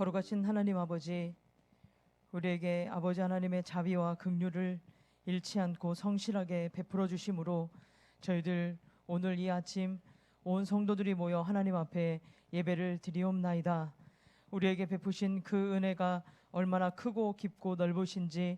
거룩하신 하나님 아버지, 우리에게 아버지 하나님의 자비와 긍휼을 잃지 않고 성실하게 베풀어 주심으로 저희들 오늘 이 아침 온 성도들이 모여 하나님 앞에 예배를 드리옵나이다. 우리에게 베푸신 그 은혜가 얼마나 크고 깊고 넓으신지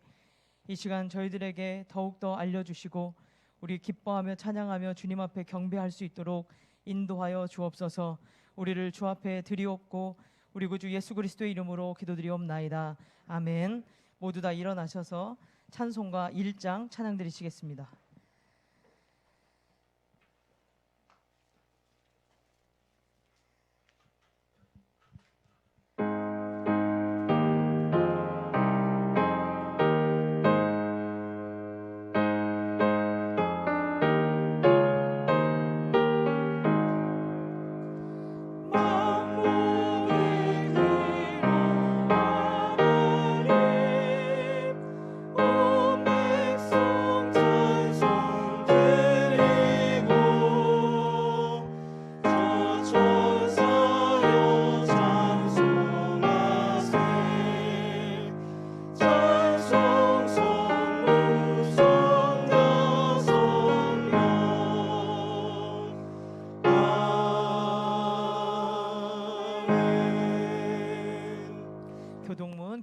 이 시간 저희들에게 더욱더 알려주시고 우리 기뻐하며 찬양하며 주님 앞에 경배할 수 있도록 인도하여 주옵소서. 우리를 주 앞에 드리옵고 우리 구주 예수 그리스도의 이름으로 기도드리옵나이다. 아멘. 모두 다 일어나셔서 찬송가 1장 찬양 드리시겠습니다.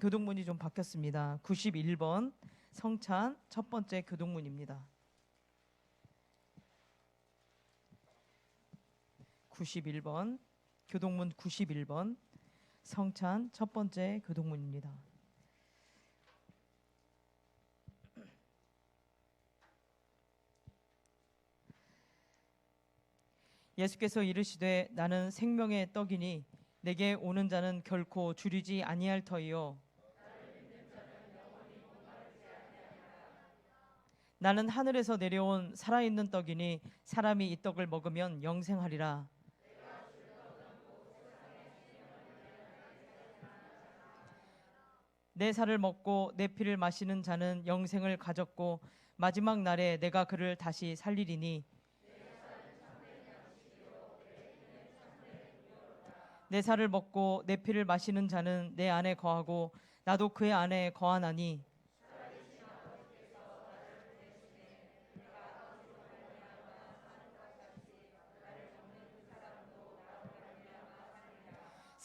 교동문이 좀 바뀌었습니다. 91번 성찬 첫 번째 교동문입니다. 91번 교동문 91번 성찬 첫 번째 교동문입니다. 예수께서 이르시되 나는 생명의 떡이니 내게 오는 자는 결코 줄이지 아니할 터이요 나는 하늘에서 내려온 살아있는 떡이니 사람이 이 떡을 먹으면 영생하리라. 내 살을 먹고 내 피를 마시는 자는 영생을 가졌고 마지막 날에 내가 그를 다시 살리리니 내 살을 먹고 내 피를 마시는 자는 내 안에 거하고 나도 그의 안에 거하나니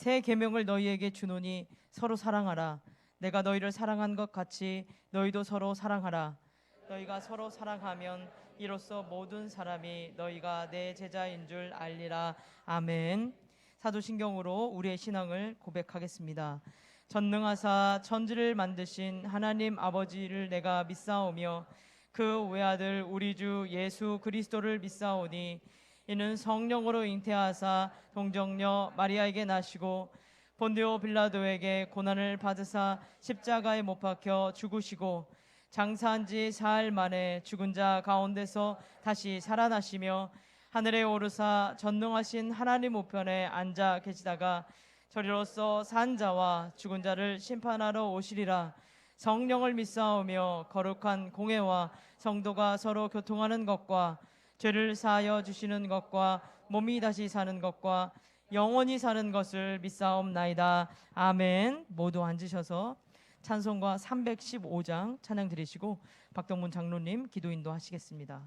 새 계명을 너희에게 주노니 서로 사랑하라. 내가 너희를 사랑한 것 같이 너희도 서로 사랑하라. 너희가 서로 사랑하면 이로써 모든 사람이 너희가 내 제자인 줄 알리라. 아멘. 사도신경으로 우리의 신앙을 고백하겠습니다. 전능하사 천지를 만드신 하나님 아버지를 내가 믿사오며 그 외아들 우리 주 예수 그리스도를 믿사오니 이는 성령으로 잉태하사 동정녀 마리아에게 나시고 본디오 빌라도에게 고난을 받으사 십자가에 못 박혀 죽으시고 장사한 지 사흘 만에 죽은 자 가운데서 다시 살아나시며 하늘에 오르사 전능하신 하나님 우편에 앉아 계시다가 저리로서 산 자와 죽은 자를 심판하러 오시리라. 성령을 믿사오며 거룩한 공회와 성도가 서로 교통하는 것과 죄를 사하여 주시는 것과 몸이 다시 사는 것과 영원히 사는 것을 믿사옵나이다. 아멘. 모두 앉으셔서 찬송가 315장 찬양 드리시고 박동문 장로님 기도 인도하시겠습니다.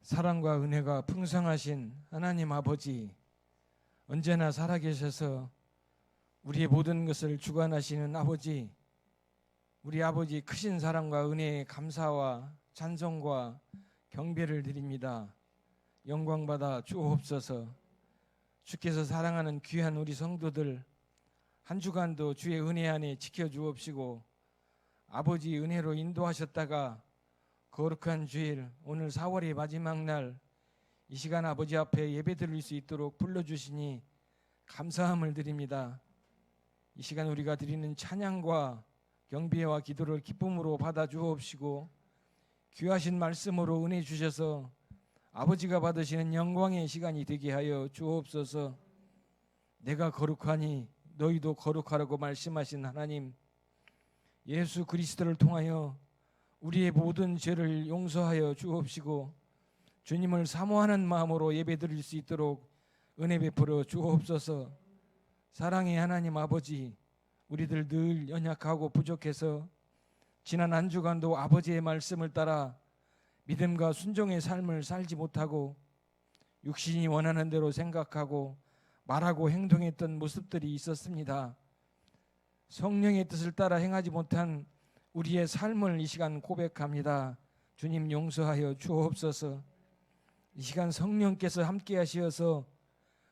사랑과 은혜가 풍성하신 하나님 아버지, 언제나 살아계셔서 우리의 모든 것을 주관하시는 아버지, 우리 아버지 크신 사랑과 은혜에 감사와 찬송과 경배를 드립니다. 영광받아 주옵소서. 주께서 사랑하는 귀한 우리 성도들 한 주간도 주의 은혜 안에 지켜주옵시고, 아버지 은혜로 인도하셨다가 거룩한 주일 오늘 4월의 마지막 날 이 시간 아버지 앞에 예배드릴 수 있도록 불러주시니 감사함을 드립니다. 이 시간 우리가 드리는 찬양과 경배와 기도를 기쁨으로 받아 주옵시고, 귀하신 말씀으로 은혜 주셔서 아버지가 받으시는 영광의 시간이 되게 하여 주옵소서. 내가 거룩하니 너희도 거룩하라고 말씀하신 하나님, 예수 그리스도를 통하여 우리의 모든 죄를 용서하여 주옵시고, 주님을 사모하는 마음으로 예배드릴 수 있도록 은혜 베풀어 주옵소서. 사랑의 하나님 아버지, 우리들 늘 연약하고 부족해서 지난 한 주간도 아버지의 말씀을 따라 믿음과 순종의 삶을 살지 못하고 육신이 원하는 대로 생각하고 말하고 행동했던 모습들이 있었습니다. 성령의 뜻을 따라 행하지 못한 우리의 삶을 이 시간 고백합니다. 주님 용서하여 주옵소서. 이 시간 성령께서 함께 하시어서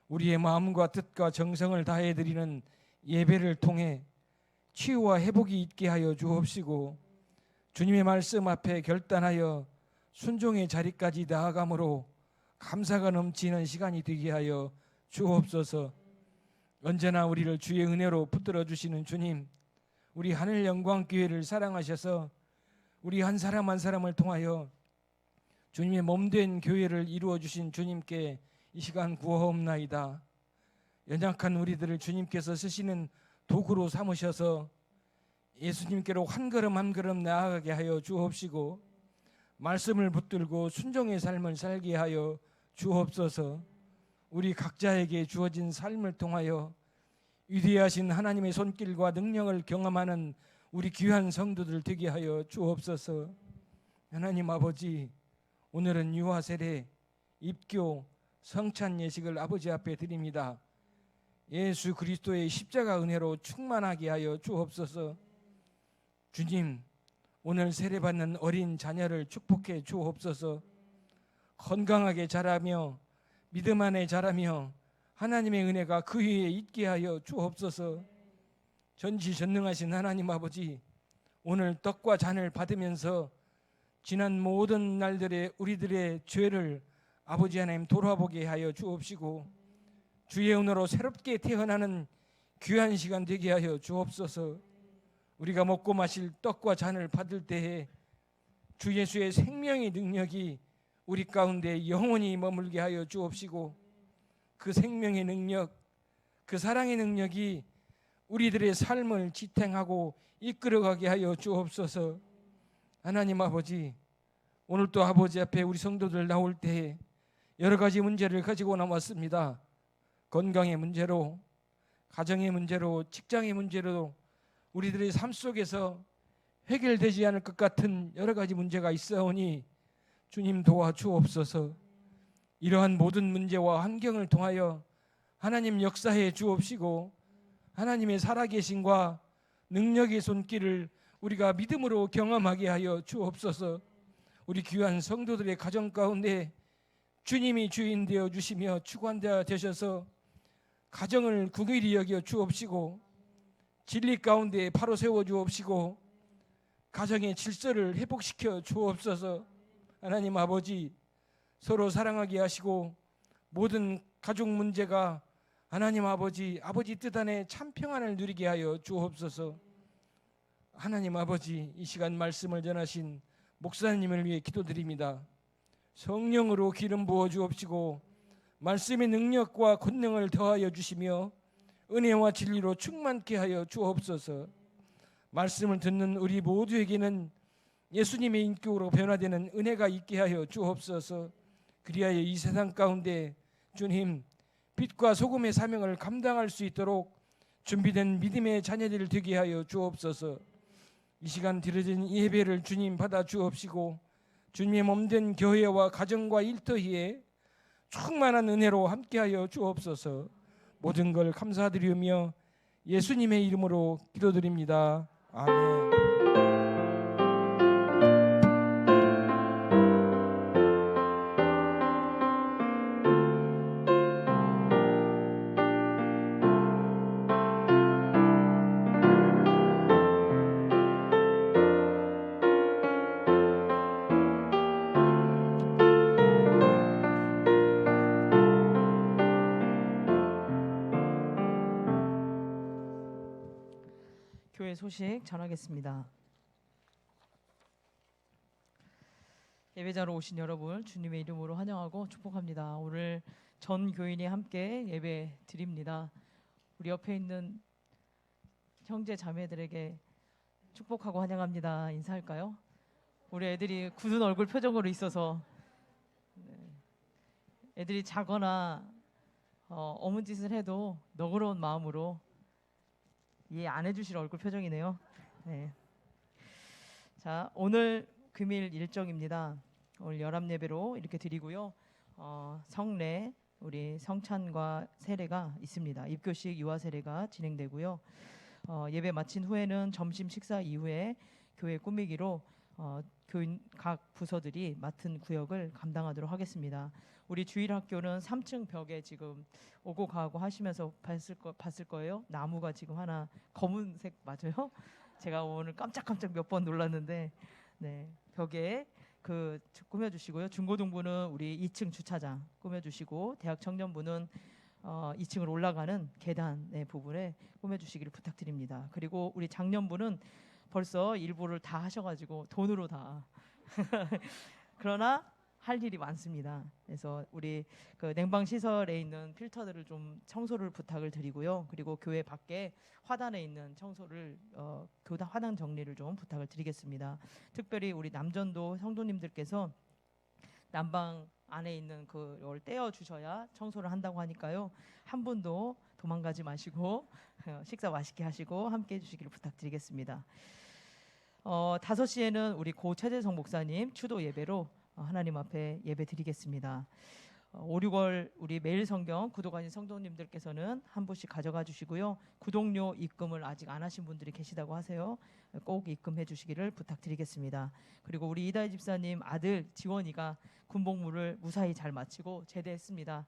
우리의 마음과 뜻과 정성을 다해 드리는 예배를 통해 치유와 회복이 있게 하여 주옵시고, 주님의 말씀 앞에 결단하여 순종의 자리까지 나아감으로 감사가 넘치는 시간이 되게 하여 주옵소서. 언제나 우리를 주의 은혜로 붙들어 주시는 주님, 우리 하늘 영광 교회를 사랑하셔서 우리 한 사람 한 사람을 통하여 주님의 몸된 교회를 이루어 주신 주님께 이 시간 구하옵나이다. 연약한 우리들을 주님께서 쓰시는 도구로 삼으셔서 예수님께로 한 걸음 한 걸음 나아가게 하여 주옵시고, 말씀을 붙들고 순종의 삶을 살게 하여 주옵소서. 우리 각자에게 주어진 삶을 통하여 위대하신 하나님의 손길과 능력을 경험하는 우리 귀한 성도들 되게 하여 주옵소서. 하나님 아버지, 오늘은 유아 세례, 입교, 성찬 예식을 아버지 앞에 드립니다. 예수 그리스도의 십자가 은혜로 충만하게 하여 주옵소서. 주님, 오늘 세례받는 어린 자녀를 축복해 주옵소서. 건강하게 자라며 믿음 안에 자라며 하나님의 은혜가 그 위에 있게 하여 주옵소서. 전지전능하신 하나님 아버지, 오늘 떡과 잔을 받으면서 지난 모든 날들의 우리들의 죄를 아버지 하나님 돌아보게 하여 주옵시고, 주의 은혜로 새롭게 태어나는 귀한 시간 되게 하여 주옵소서. 우리가 먹고 마실 떡과 잔을 받을 때에 주 예수의 생명의 능력이 우리 가운데 영원히 머물게 하여 주옵시고, 그 생명의 능력, 그 사랑의 능력이 우리들의 삶을 지탱하고 이끌어가게 하여 주옵소서. 하나님 아버지, 오늘 또 아버지 앞에 우리 성도들 나올 때에 여러 가지 문제를 가지고 나왔습니다. 건강의 문제로, 가정의 문제로, 직장의 문제로 우리들의 삶 속에서 해결되지 않을 것 같은 여러 가지 문제가 있어오니 주님 도와주옵소서. 이러한 모든 문제와 환경을 통하여 하나님 역사해 주옵시고, 하나님의 살아계심과 능력의 손길을 우리가 믿음으로 경험하게 하여 주옵소서. 우리 귀한 성도들의 가정 가운데 주님이 주인 되어 주시며 주관자 되셔서 가정을 긍휼히 여겨 주옵시고, 진리 가운데 바로 세워 주옵시고, 가정의 질서를 회복시켜 주옵소서. 하나님 아버지, 서로 사랑하게 하시고 모든 가족 문제가 하나님 아버지 뜻 안에 참 평안을 누리게 하여 주옵소서. 하나님 아버지, 이 시간 말씀을 전하신 목사님을 위해 기도드립니다. 성령으로 기름 부어 주옵시고 말씀의 능력과 권능을 더하여 주시며 은혜와 진리로 충만케 하여 주옵소서. 말씀을 듣는 우리 모두에게는 예수님의 인격으로 변화되는 은혜가 있게 하여 주옵소서. 그리하여 이 세상 가운데 주님, 빛과 소금의 사명을 감당할 수 있도록 준비된 믿음의 자녀들 되게 하여 주옵소서. 이 시간 드려진 예배를 주님 받아 주옵시고 주님의 몸된 교회와 가정과 일터에 충만한 은혜로 함께하여 주옵소서. 모든 걸 감사드리며 예수님의 이름으로 기도드립니다. 아멘. 교회 소식 전하겠습니다. 예배자로 오신 여러분 주님의 이름으로 환영하고 축복합니다. 오늘 전 교인이 함께 예배 드립니다. 우리 옆에 있는 형제 자매들에게 축복하고 환영합니다. 인사할까요? 우리 애들이 굳은 얼굴 표정으로 있어서 애들이 자거나 어문 짓을 해도 너그러운 마음으로 이해 안 해주실 얼굴 표정이네요. 네. 자, 오늘 금일 일정입니다. 오늘 열합 예배로 이렇게 드리고요. 성례 우리 성찬과 세례가 있습니다. 입교식 유아 세례가 진행되고요. 예배 마친 후에는 점심 식사 이후에 교회 꾸미기로 교인 각 부서들이 맡은 구역을 감당하도록 하겠습니다. 우리 주일학교는 3층 벽에 지금 오고 가고 하시면서 봤을 거예요. 나무가 지금 하나 검은색 맞아요? 제가 오늘 깜짝깜짝 몇 번 놀랐는데 네, 벽에 그 꾸며주시고요. 중고등부는 우리 2층 주차장 꾸며주시고 대학 청년부는 2층으로 올라가는 계단 부분에 꾸며주시기를 부탁드립니다. 그리고 우리 작년부는 벌써 일부를 다 하셔가지고 돈으로 다 그러나 할 일이 많습니다. 그래서 우리 그 냉방 시설에 있는 필터들을 좀 청소를 부탁을 드리고요. 그리고 교회 밖에 화단에 있는 청소를 교단 화단 정리를 좀 부탁을 드리겠습니다. 특별히 우리 남전도 성도님들께서 난방 안에 있는 그걸 떼어 주셔야 청소를 한다고 하니까요. 한 분도 도망가지 마시고 식사 맛있게 하시고 함께 해주시기를 부탁드리겠습니다. 5시에는 우리 고 최재성 목사님 추도 예배로 하나님 앞에 예배 드리겠습니다. 5, 6월 우리 매일 성경 구독하신 성도님들께서는 한 부씩 가져가 주시고요. 구독료 입금을 아직 안 하신 분들이 계시다고 하세요. 꼭 입금해 주시기를 부탁드리겠습니다. 그리고 우리 이다희 집사님 아들 지원이가 군복무를 무사히 잘 마치고 제대했습니다.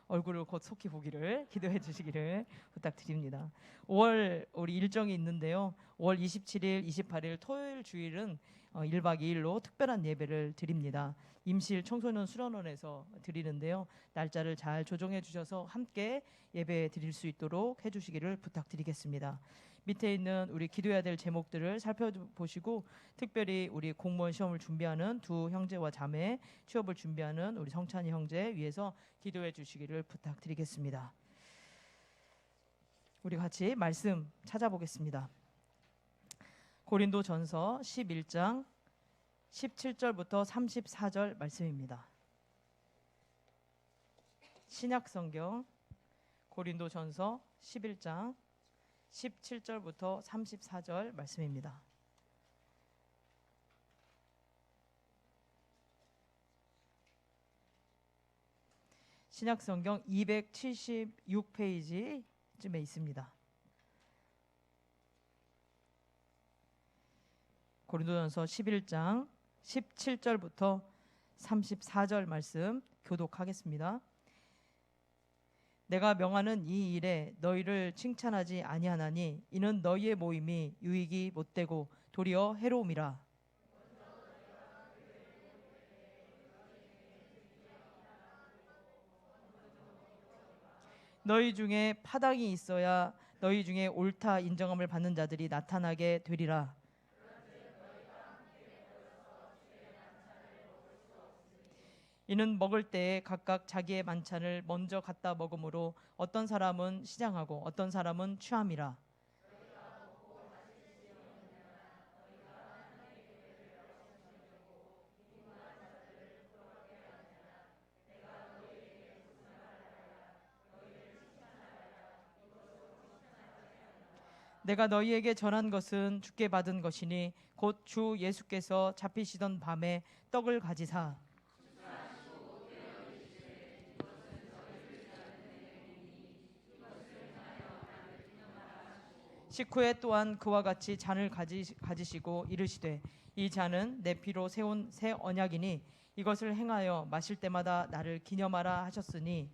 얼굴을 곧 속히 보기를 기도해 주시기를 부탁드립니다. 5월 우리 일정이 있는데요. 5월 27일, 28일 토요일 주일은 1박 2일로 특별한 예배를 드립니다. 임실 청소년 수련원에서 드리는데요. 날짜를 잘 조정해 주셔서 함께 예배 드릴 수 있도록 해주시기를 부탁드리겠습니다. 밑에 있는 우리 기도해야 될 제목들을 살펴보시고 특별히 우리 공무원 시험을 준비하는 두 형제와 자매, 취업을 준비하는 우리 성찬이 형제 위해서 기도해 주시기를 부탁드리겠습니다. 우리 같이 말씀 찾아보겠습니다. 고린도전서 11장 17절부터 34절 말씀입니다. 신약성경 고린도전서 11장 17절부터 34절 말씀입니다. 신약성경 276페이지쯤에 있습니다. 고린도전서 11장 17절부터 34절 말씀 교독하겠습니다. 내가 명하는 이 일에 너희를 칭찬하지 아니하나니 이는 너희의 모임이 유익이 못되고 도리어 해로움이라. 너희 중에 파당이 있어야 너희 중에 옳다 인정함을 받는 자들이 나타나게 되리라. 이는 먹을 때에 각각 자기의 만찬을 먼저 갖다 먹으므로 어떤 사람은 시장하고 어떤 사람은 취함이라. 내가 너희에게 전한 것은 주께 받은 것이니 곧 주 예수께서 잡히시던 밤에 떡을 가지사 식후에 또한 그와 같이 잔을 가지시고 이르시되 이 잔은 내 피로 세운 새 언약이니 이것을 행하여 마실 때마다 나를 기념하라 하셨으니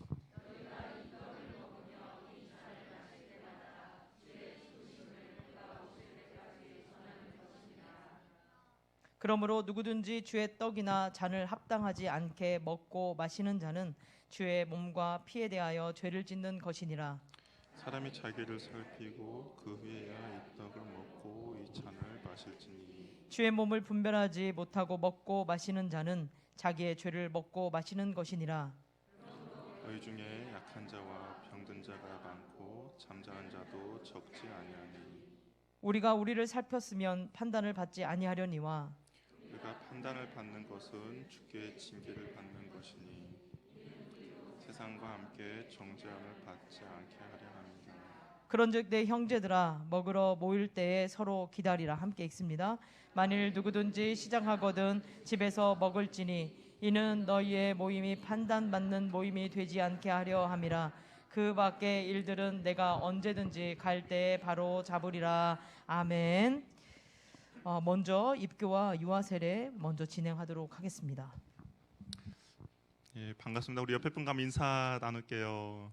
그러므로 누구든지 주의 떡이나 잔을 합당하지 않게 먹고 마시는 자는 주의 몸과 피에 대하여 죄를 짓는 것이니라. 사람이 자기를 살피고 그 후에야 이 떡을 먹고 이 잔을 마실지니 주의 몸을 분별하지 못하고 먹고 마시는 자는 자기의 죄를 먹고 마시는 것이니라. 너희 중에 약한 자와 병든 자가 많고 잠자는 자도 적지 아니하니 우리가 우리를 살폈으면 판단을 받지 아니하려니와 우리가 판단을 받는 것은 주께 징계를 받는 것이니 세상과 함께 정죄함을 받지 않게 하려 합니다. 그런즉 내 형제들아 먹으러 모일 때에 서로 기다리라. 함께 읽습니다. 만일 누구든지 시장하거든 집에서 먹을지니 이는 너희의 모임이 판단받는 모임이 되지 않게 하려 함이라. 그 밖의 일들은 내가 언제든지 갈 때에 바로 잡으리라. 아멘. 먼저 입교와 유아 세례 먼저 진행하도록 하겠습니다. 예, 반갑습니다. 우리 옆에 분과 인사 나눌게요.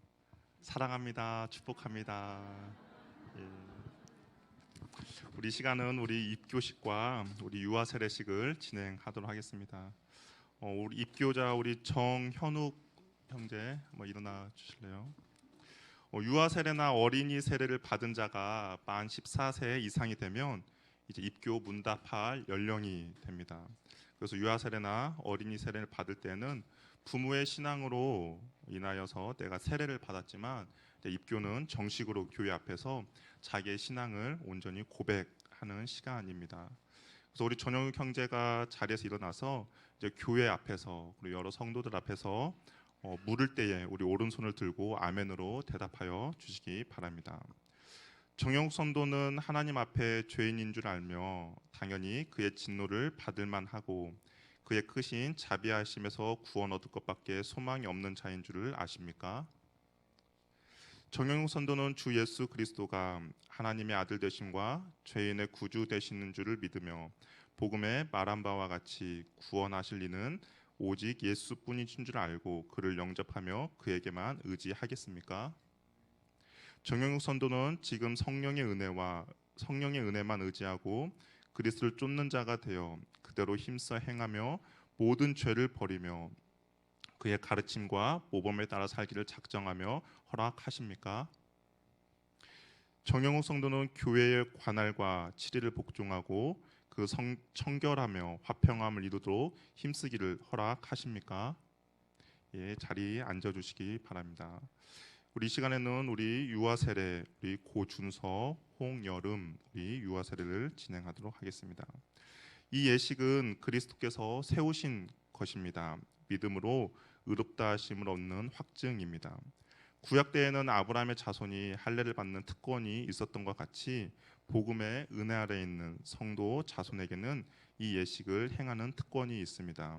사랑합니다. 축복합니다. 예. 우리 시간은 우리 입교식과 우리 유아 세례식을 진행하도록 하겠습니다. 우리 입교자 우리 정현욱 형제 일어나 주실래요? 유아 세례나 어린이 세례를 받은 자가 만 14세 이상이 되면 이제 입교 문답할 연령이 됩니다. 그래서 유아 세례나 어린이 세례를 받을 때는 부모의 신앙으로 인하여서 내가 세례를 받았지만 입교는 정식으로 교회 앞에서 자기의 신앙을 온전히 고백하는 시간입니다. 그래서 우리 전영욱 형제가 자리에서 일어나서 이제 교회 앞에서 그리고 여러 성도들 앞에서 물을 때에 우리 오른손을 들고 아멘으로 대답하여 주시기 바랍니다. 정영욱 선도는 하나님 앞에 죄인인 줄 알며 당연히 그의 진노를 받을 만하고 그의 크신 자비하심에서 구원 얻을 것밖에 소망이 없는 자인 줄을 아십니까? 정영욱 선도는 주 예수 그리스도가 하나님의 아들 되심과 죄인의 구주 되시는 줄을 믿으며 복음에 말한 바와 같이 구원하실 이는 오직 예수뿐이신 줄 알고 그를 영접하며 그에게만 의지하겠습니까? 정영욱 선도는 지금 성령의 은혜만 의지하고 그리스도를 쫓는 자가 되어 그대로 힘써 행하며 모든 죄를 버리며 그의 가르침과 모범에 따라 살기를 작정하며 허락하십니까? 정영욱 성도는 교회의 관할과 치리를 복종하고 그 청결하며 화평함을 이루도록 힘쓰기를 허락하십니까? 예, 자리에 앉아주시기 바랍니다. 우리 시간에는 우리 유아 세례, 우리 고준서, 홍여름 우리 유아 세례를 진행하도록 하겠습니다. 이 예식은 그리스도께서 세우신 것입니다. 믿음으로 의롭다 하심을 얻는 확증입니다. 구약 때에는 아브라함의 자손이 할례를 받는 특권이 있었던 것 같이 복음의 은혜 아래 있는 성도 자손에게는 이 예식을 행하는 특권이 있습니다.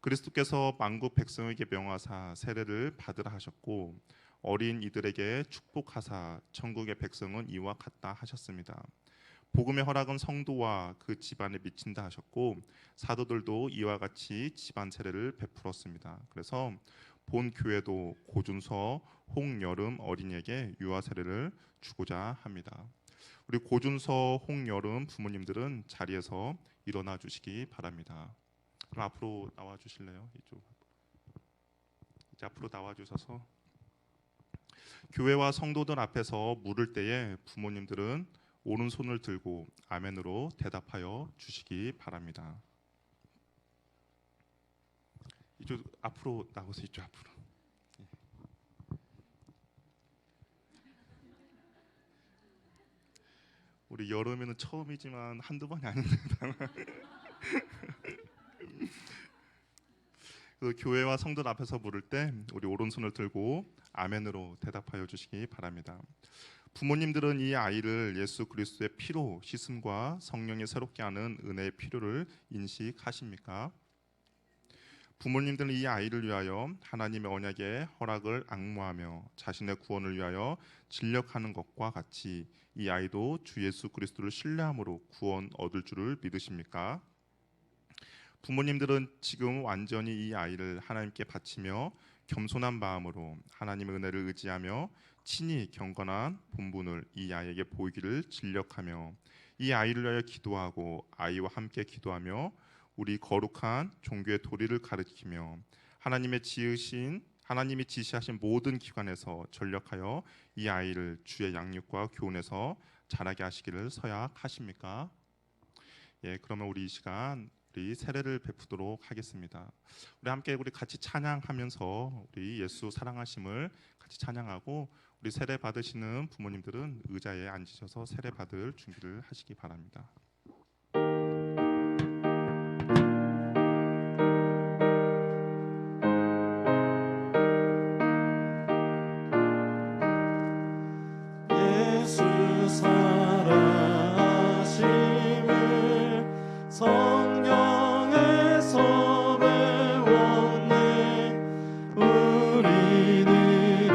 그리스도께서 만국 백성에게 명하사 세례를 받으라 하셨고 어린 이들에게 축복하사 천국의 백성은 이와 같다 하셨습니다. 복음의 허락은 성도와 그 집안에 미친다 하셨고 사도들도 이와 같이 집안 세례를 베풀었습니다. 그래서 본 교회도 고준서, 홍여름 어린이에게 유아 세례를 주고자 합니다. 우리 고준서, 홍여름 부모님들은 자리에서 일어나 주시기 바랍니다. 그럼 앞으로 나와 주실래요? 이제 앞으로 나와 주셔서 교회와 성도들 앞에서 물을 때에 부모님들은 오른손을 들고 아멘으로 대답하여 주시기 바랍니다. 이쪽 앞으로 나오세요. 이쪽 앞으로. 우리 여름에는 처음이지만 한두 번이 아닙니다. 그 교회와 성도 앞에서 물을 때 우리 오른손을 들고 아멘으로 대답하여 주시기 바랍니다. 부모님들은 이 아이를 예수 그리스도의 피로 씻음과 성령이 새롭게 하는 은혜의 필요를 인식하십니까? 부모님들은 이 아이를 위하여 하나님의 언약의 허락을 앙모하며 자신의 구원을 위하여 진력하는 것과 같이 이 아이도 주 예수 그리스도를 신뢰함으로 구원 얻을 줄을 믿으십니까? 부모님들은 지금 완전히 이 아이를 하나님께 바치며 겸손한 마음으로 하나님의 은혜를 의지하며 친히 경건한 본분을 이 아이에게 보이기를 진력하며 이 아이를 위하여 기도하고 아이와 함께 기도하며 우리 거룩한 종교의 도리를 가르치며 하나님이 지시하신 모든 기관에서 전력하여 이 아이를 주의 양육과 교훈에서 자라게 하시기를 서약하십니까? 예, 그러면 우리 이 시간 우리 세례를 베푸도록 하겠습니다. 우리 함께 같이 찬양하면서 우리 예수 사랑하심을 같이 찬양하고 우리 세례 받으시는 부모님들은 의자에 앉으셔서 세례 받을 준비를 하시기 바랍니다. 예수 사랑하심을 성경에서 배웠네. 우리들은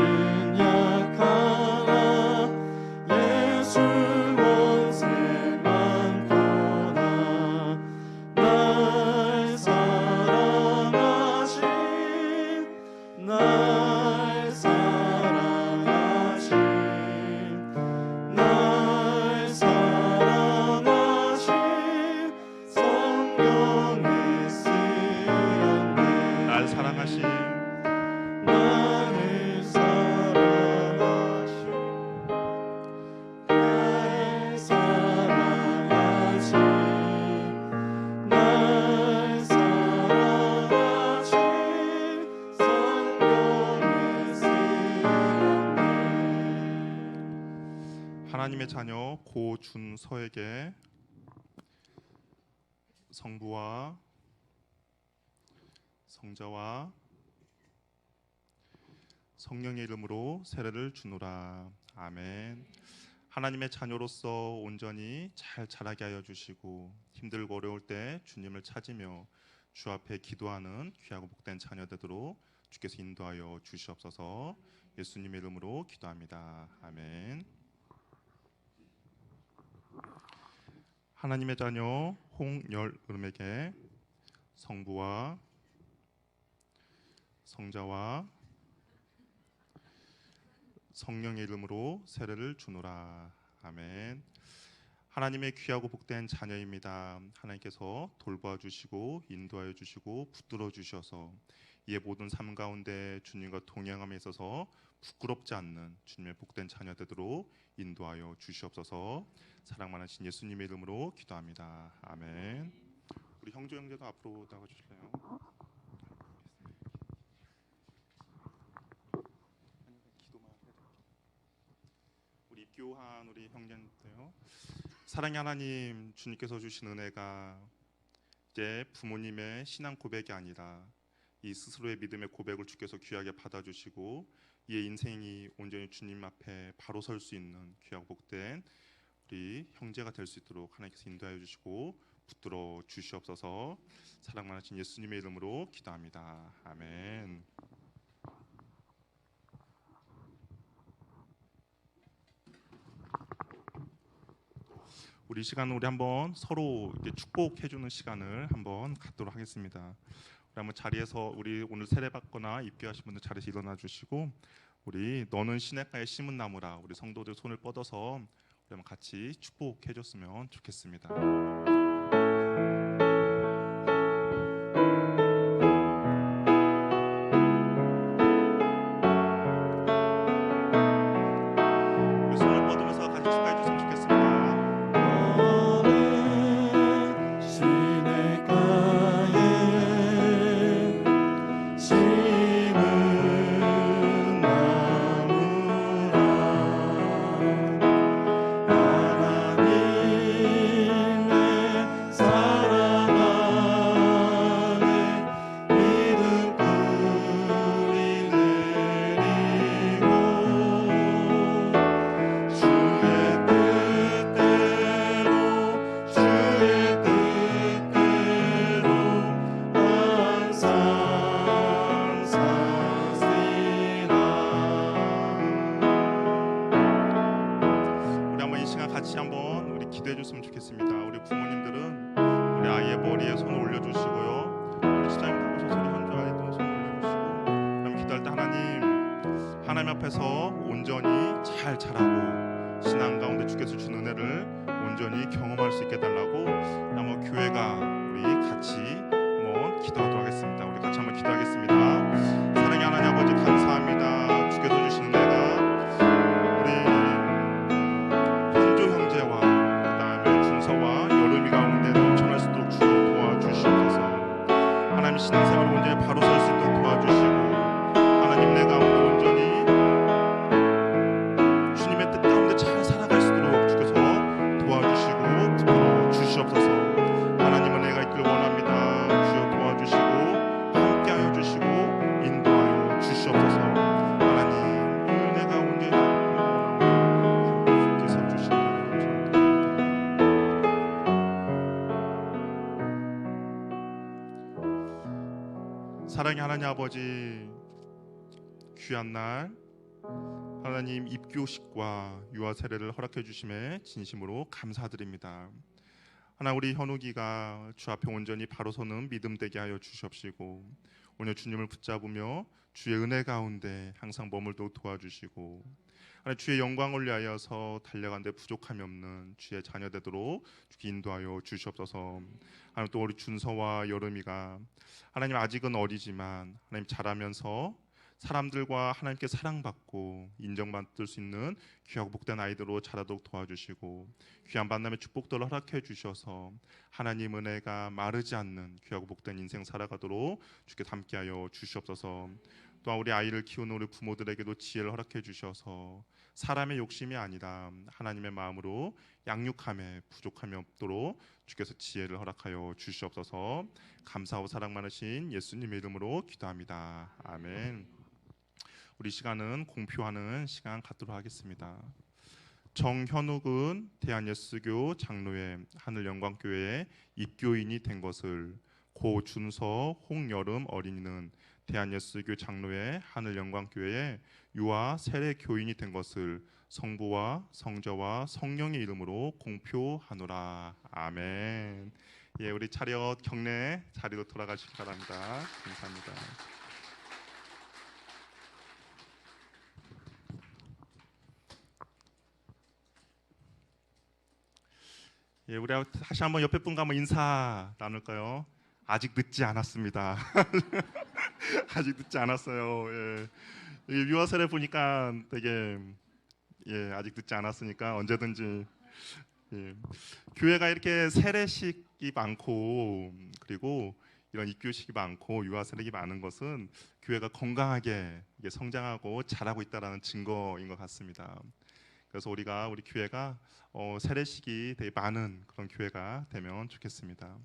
약하나 예수 권세 많구나. 날 사랑하신 날 사랑하신 날 사랑하신 성령이 쓰였네. 날 사랑하신 나를 사랑하신 날 사랑하신 날 사랑하신 성령이 쓰였네. 하나님의 자녀 고준서에게 성부와 성자와 성령의 이름으로 세례를 주노라. 아멘. 하나님의 자녀로서 온전히 잘 자라게 하여 주시고 힘들고 어려울 때 주님을 찾으며 주 앞에 기도하는 귀하고 복된 자녀 되도록 주께서 인도하여 주시옵소서. 예수님의 이름으로 기도합니다. 아멘. 하나님의 자녀 홍열음에게 성부와 성자와 성령의 이름으로 세례를 주노라. 아멘. 하나님의 귀하고 복된 자녀입니다. 하나님께서 돌봐 주시고 인도하여 주시고 붙들어 주셔서 이의 모든 삶 가운데 주님과 동행함에 있어서 부끄럽지 않는 주님의 복된 자녀 되도록 인도하여 주시옵소서. 사랑 많으신 예수님의 이름으로 기도합니다. 아멘. 우리 형제 형제도 앞으로 나가 주실래요? 우리 입교한 우리 형제인데요. 사랑의 하나님, 주님께서 주신 은혜가 이제 부모님의 신앙 고백이 아니라 이 스스로의 믿음의 고백을 주께서 귀하게 받아주시고 이의 인생이 온전히 주님 앞에 바로 설 수 있는 귀하고 복된 우리 형제가 될 수 있도록 하나님께서 인도하여 주시고 붙들어 주시옵소서. 사랑 많으신 예수님의 이름으로 기도합니다. 아멘. 우리 시간은 우리 한번 서로 축복해 주는 시간을 한번 갖도록 하겠습니다. 우리 한번 자리에서 우리 오늘 세례 받거나 입교하신 분들 자리에서 일어나 주시고 우리 너는 시냇가에 심은 나무라 우리 성도들 손을 뻗어서 우리 한번 같이 축복해 줬으면 좋겠습니다. 우리 손을 뻗으면서 같이 축하해 줬으면 좋겠습니다. 너는 시냇가에 심은 나무라. 하나님의 앞에서 온전히 잘 자라고 신앙 가운데 주께서 준 은혜를 온전히 경험할 수 있게 달라고 한번 교회가 우리 같이 한번 기도하도록 하겠습니다. 우리 같이 한번 기도하겠습니다. 사랑의 하나님 아버지 감사합니다. 주께서 주신 은혜가 우리 현조 형제와 그다음에 준서와 여름이 가운데 넘쳐날 수 있도록 주여 도와주시옵소서. 하나님 신앙생활을 온전히 바로 설 수 있도록 도와주시고 하나님 내 가운데 온전히 주님의 뜻 가운데 잘 살아갈 수 있도록 주께서 도와주시고 붙들어 주시옵소서. 하나님은 내가 있길 원합니다. 주여 도와주시고 함께하여 주시고 인도하여 주시옵소서. 하나님 이 은혜가 온전히 함께서 주시옵소서. 사랑의 하나님 아버지, 귀한 날 하나님 입교식과 유아 세례를 허락해 주심에 진심으로 감사드립니다. 하나 우리 현욱이가 주 앞에 온전히 바로 서는 믿음 되게 하여 주시옵시고 오늘 주님을 붙잡으며 주의 은혜 가운데 항상 머물도록 도와주시고 하나님 주의 영광을 위하여서 달려가는데 부족함이 없는 주의 자녀 되도록 주께 인도하여 주시옵소서. 하나님 또 우리 준서와 여름이가 하나님 아직은 어리지만 하나님 자라면서 사람들과 하나님께 사랑받고 인정받을 수 있는 귀하고 복된 아이들로 자라도록 도와주시고 귀한 만남의 축복들을 허락해 주셔서 하나님 은혜가 마르지 않는 귀하고 복된 인생 살아가도록 주께 함께하여 주시옵소서. 또한 우리 아이를 키우는 우리 부모들에게도 지혜를 허락해 주셔서 사람의 욕심이 아니라 하나님의 마음으로 양육함에 부족함이 없도록 주께서 지혜를 허락하여 주시옵소서. 감사하고 사랑 많으신 예수님의 이름으로 기도합니다. 아멘. 우리 시간은 공표하는 시간 갖도록 하겠습니다. 정현욱은 대한예수교 장로회 하늘영광교회의 입교인이 된 것을, 고준서 홍여름 어린이는 대한예수교 장로회 하늘영광교회의 유아 세례 교인이 된 것을 성부와 성자와 성령의 이름으로 공표하노라. 아멘. 예, 우리 차렷 경례 자리로 돌아가시기 바랍니다. 감사합니다. 예, 우리 다시 한번 옆에 분과 한번 인사 나눌까요? 아직 늦지 않았습니다. 아직 늦지 않았어요. 예. 유아 세례 보니까 되게 아직 늦지 않았으니까 언제든지 교회가 이렇게 세례식이 많고 그리고 이런 입교식이 많고 유아 세례식이 많은 것은 교회가 건강하게 성장하고 자라고 있다라는 증거인 것 같습니다. 그래서 우리 교회가 세례식이 되게 많은 그런 교회가 되면 좋겠습니다.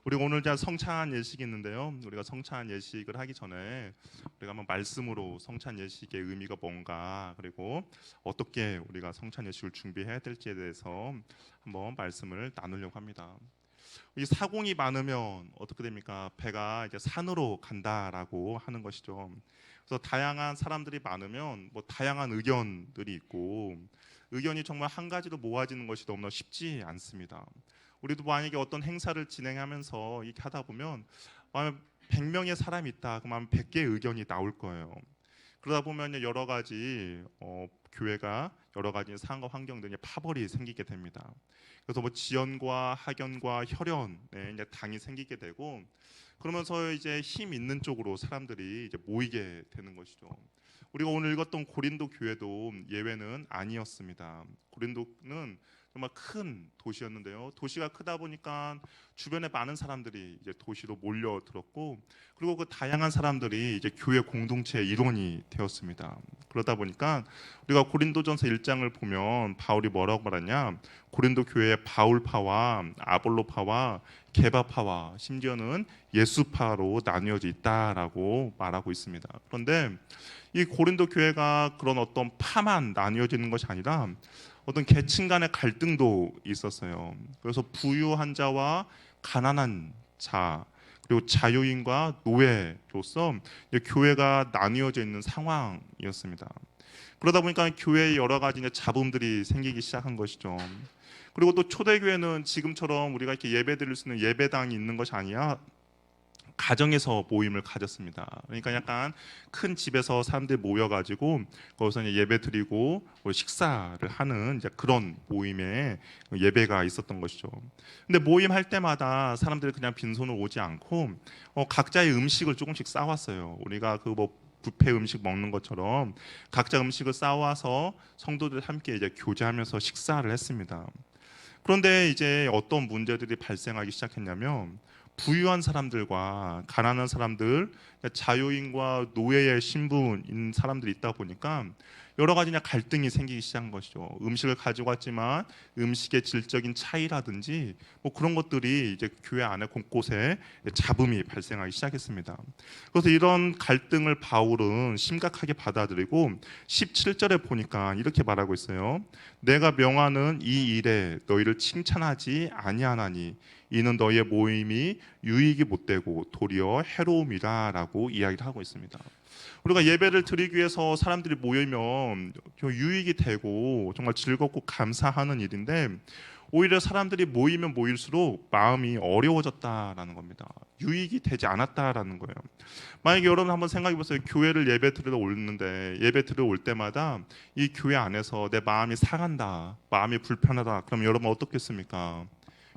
우리가 오늘 성찬 예식이 있는데요. 우리가 성찬 예식을 하기 전에 우리가 한번 말씀으로 성찬 예식의 의미가 뭔가 그리고 어떻게 우리가 성찬 예식을 준비해야 될지에 대해서 한번 말씀을 나누려고 합니다. 이 사공이 많으면 어떻게 됩니까? 배가 이제 산으로 간다라고 하는 것이죠. 그래서 다양한 사람들이 많으면 다양한 의견들이 있고 의견이 정말 한 가지로 모아지는 것이 너무나 쉽지 않습니다. 우리도 만약에 어떤 행사를 진행하면서 이렇게 하다 보면 100명의 사람이 있다 그러면 100개의 의견이 나올 거예요. 그러다 보면 여러 가지 교회가 여러 가지 상황과 환경들이 파벌이 생기게 됩니다. 그래서 지연과 학연과 혈연의 이제 당이 생기게 되고 그러면서 이제 힘 있는 쪽으로 사람들이 이제 모이게 되는 것이죠. 우리가 오늘 읽었던 고린도 교회도 예외는 아니었습니다. 고린도는 정말 큰 도시였는데요. 도시가 크다 보니까 주변에 많은 사람들이 이제 도시로 몰려들었고 그리고 그 다양한 사람들이 이제 교회 공동체의 일원이 되었습니다. 그러다 보니까 우리가 고린도전서 1장을 보면 바울이 뭐라고 말하냐? 고린도 교회의 바울파와 아볼로파와 게바파와 심지어는 예수파로 나뉘어져 있다라고 말하고 있습니다. 그런데 이 고린도 교회가 그런 어떤 파만 나뉘어지는 것이 아니라 어떤 계층 간의 갈등도 있었어요. 그래서 부유한 자와 가난한 자 그리고 자유인과 노예로서 교회가 나뉘어져 있는 상황이었습니다. 그러다 보니까 교회에 여러 가지 잡음들이 생기기 시작한 것이죠. 그리고 또 초대교회는 지금처럼 우리가 이렇게 예배드릴 수 있는 예배당이 있는 것이 아니라 가정에서 모임을 가졌습니다. 그러니까 약간 큰 집에서 사람들이 모여가지고 거기서 이제 예배 드리고 식사를 하는 이제 그런 모임에 예배가 있었던 것이죠. 근데 모임할 때마다 사람들이 그냥 빈손으로 오지 않고 각자의 음식을 조금씩 싸왔어요. 우리가 그 뭐 뷔페 음식 먹는 것처럼 각자 음식을 싸와서 성도들 함께 이제 교제하면서 식사를 했습니다. 그런데 이제 어떤 문제들이 발생하기 시작했냐면 부유한 사람들과 가난한 사람들, 자유인과 노예의 신분인 사람들이 있다 보니까 여러 가지 갈등이 생기기 시작한 것이죠. 음식을 가지고 왔지만 음식의 질적인 차이라든지 뭐 그런 것들이 이제 교회 안에 곳곳에 잡음이 발생하기 시작했습니다. 그래서 이런 갈등을 바울은 심각하게 받아들이고 17절에 보니까 이렇게 말하고 있어요. 내가 명하는 이 일에 너희를 칭찬하지 아니하나니 이는 너희의 모임이 유익이 못되고 도리어 해로움이라라고 이야기를 하고 있습니다. 우리가 예배를 드리기 위해서 사람들이 모이면 유익이 되고 정말 즐겁고 감사하는 일인데 오히려 사람들이 모이면 모일수록 마음이 어려워졌다라는 겁니다. 유익이 되지 않았다라는 거예요. 만약에 여러분 한번 생각해 보세요. 교회를 예배 드리러 오는데 예배 드리러 올 때마다 이 교회 안에서 내 마음이 상한다, 마음이 불편하다. 그럼 여러분 어떻겠습니까?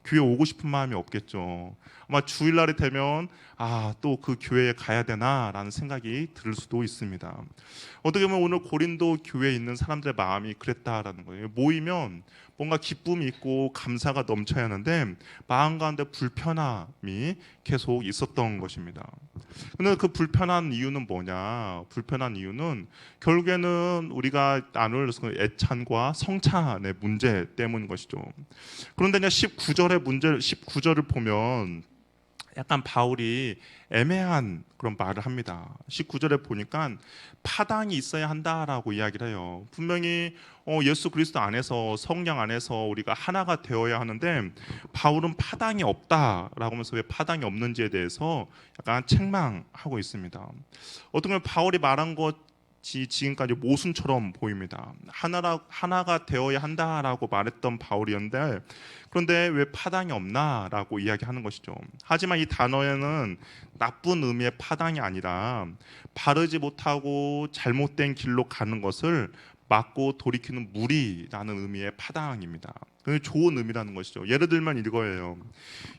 교회 오고 싶은 마음이 없겠죠. 아마 주일날이 되면 또 그 교회에 가야 되나라는 생각이 들 수도 있습니다. 어떻게 보면 오늘 고린도 교회에 있는 사람들의 마음이 그랬다라는 거예요. 모이면 뭔가 기쁨이 있고 감사가 넘쳐야 하는데 마음 가운데 불편함이 계속 있었던 것입니다. 근데 그 불편한 이유는 뭐냐? 불편한 이유는 결국에는 우리가 나눌 애찬과 성찬의 문제 때문인 것이죠. 그런데 19절을 보면 약간 바울이 애매한 그런 말을 합니다. 19절에 보니까 파당이 있어야 한다라고 이야기를 해요. 분명히 예수 그리스도 안에서 성령 안에서 우리가 하나가 되어야 하는데 바울은 파당이 없다라고 하면서 왜 파당이 없는지에 대해서 약간 책망하고 있습니다. 어떻게 보면 바울이 말한 것이 지금까지 모순처럼 보입니다. 하나가 되어야 한다라고 말했던 바울이었는데 그런데 왜 파당이 없나라고 이야기하는 것이죠. 하지만 이 단어에는 나쁜 의미의 파당이 아니라 바르지 못하고 잘못된 길로 가는 것을 막고 돌이키는 무리라는 의미의 파당입니다. 좋은 의미라는 것이죠. 예를 들면 이거예요.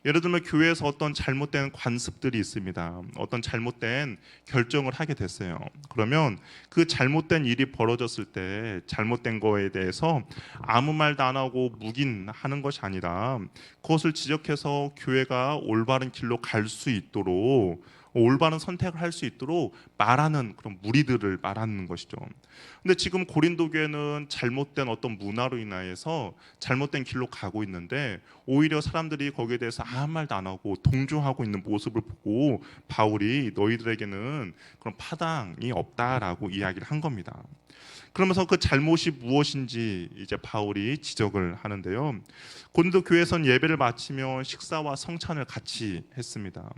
예를 들면 교회에서 어떤 잘못된 관습들이 있습니다. 어떤 잘못된 결정을 하게 됐어요. 그러면 그 잘못된 일이 벌어졌을 때 잘못된 거에 대해서 아무 말도 안 하고 묵인하는 것이 아니라 그것을 지적해서 교회가 올바른 길로 갈 수 있도록 올바른 선택을 할 수 있도록 말하는 그런 무리들을 말하는 것이죠. 근데 지금 고린도 교회는 잘못된 어떤 문화로 인하여서 잘못된 길로 가고 있는데 오히려 사람들이 거기에 대해서 아무 말도 안 하고 동조하고 있는 모습을 보고 바울이 너희들에게는 그런 파당이 없다라고 이야기를 한 겁니다. 그러면서 그 잘못이 무엇인지 이제 바울이 지적을 하는데요. 고린도 교회에선 예배를 마치며 식사와 성찬을 같이 했습니다.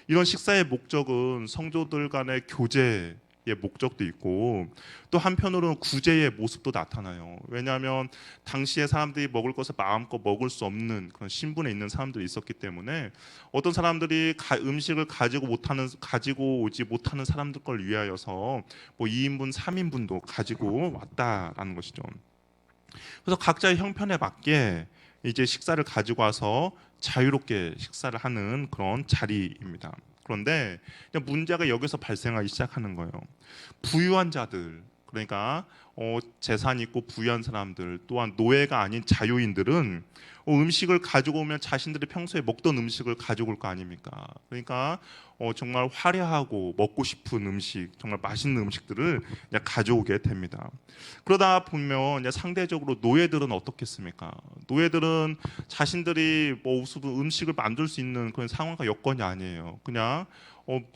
이런 식사의 목적은 성도들 간의 교제의 목적도 있고 또 한편으로는 구제의 모습도 나타나요. 왜냐하면 당시에 사람들이 먹을 것을 마음껏 먹을 수 없는 그런 신분에 있는 사람들이 있었기 때문에 어떤 사람들이 음식을 가지고 오지 못하는 사람들 걸 위하여서 뭐 2인분, 3인분도 가지고 왔다라는 것이죠. 그래서 각자의 형편에 맞게 이제 식사를 가지고 와서 자유롭게 식사를 하는 그런 자리입니다. 그런데 문제가 여기서 발생하기 시작하는 거예요. 부유한 자들, 그러니까 재산 있고 부유한 사람들, 또한 노예가 아닌 자유인들은 음식을 가지고 오면 자신들이 평소에 먹던 음식을 가지고 올 거 아닙니까? 그러니까 정말 화려하고 먹고 싶은 음식, 정말 맛있는 음식들을 가져오게 됩니다. 그러다 보면 상대적으로 노예들은 어떻겠습니까? 노예들은 자신들이 음식을 만들 수 있는 그런 상황과 여건이 아니에요. 그냥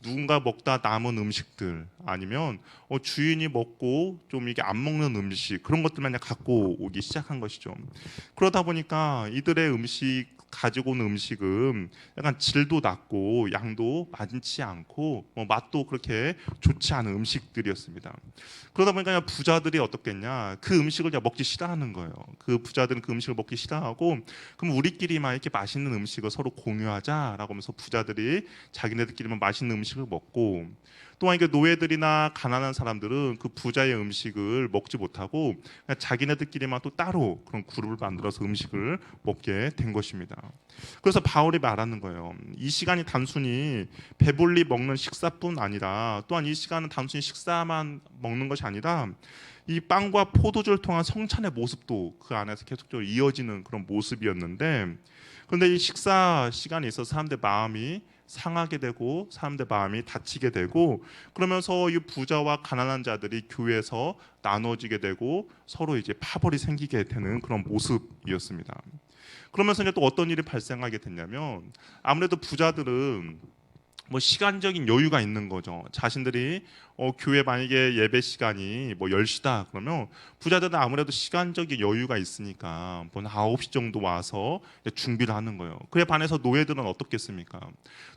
누군가 먹다 남은 음식들 아니면 주인이 먹고 좀 이게 안 먹는 음식 그런 것들만 갖고 오기 시작한 것이죠. 그러다 보니까 이들의 음식 가지고 온 음식은 약간 질도 낮고 양도 많지 않고 맛도 그렇게 좋지 않은 음식들이었습니다. 그러다 보니까 부자들이 어떻겠냐, 그 음식을 먹기 싫어하는 거예요. 그 부자들은 그 음식을 먹기 싫어하고, 그럼 우리끼리만 이렇게 맛있는 음식을 서로 공유하자라고 하면서 부자들이 자기네들끼리만 맛있는 음식을 먹고, 또한 이게 노예들이나 가난한 사람들은 그 부자의 음식을 먹지 못하고 그냥 자기네들끼리만 또 따로 그런 그룹을 만들어서 음식을 먹게 된 것입니다. 그래서 바울이 말하는 거예요. 이 시간이 단순히 배불리 먹는 식사뿐 아니라, 또한 이 시간은 단순히 식사만 먹는 것이 아니라 이 빵과 포도주를 통한 성찬의 모습도 그 안에서 계속적으로 이어지는 그런 모습이었는데, 그런데 이 식사 시간에 있어서 사람들 마음이 상하게 되고 사람들 마음이 다치게 되고, 그러면서 이 부자와 가난한 자들이 교회에서 나눠지게 되고 서로 이제 파벌이 생기게 되는 그런 모습이었습니다. 그러면서 이제 또 어떤 일이 발생하게 됐냐면, 아무래도 부자들은 시간적인 여유가 있는 거죠. 자신들이 교회 만약에 예배 시간이 10시다 그러면 부자들은 아무래도 시간적인 여유가 있으니까 9시 정도 와서 준비를 하는 거예요. 그에 반해서 노예들은 어떻겠습니까?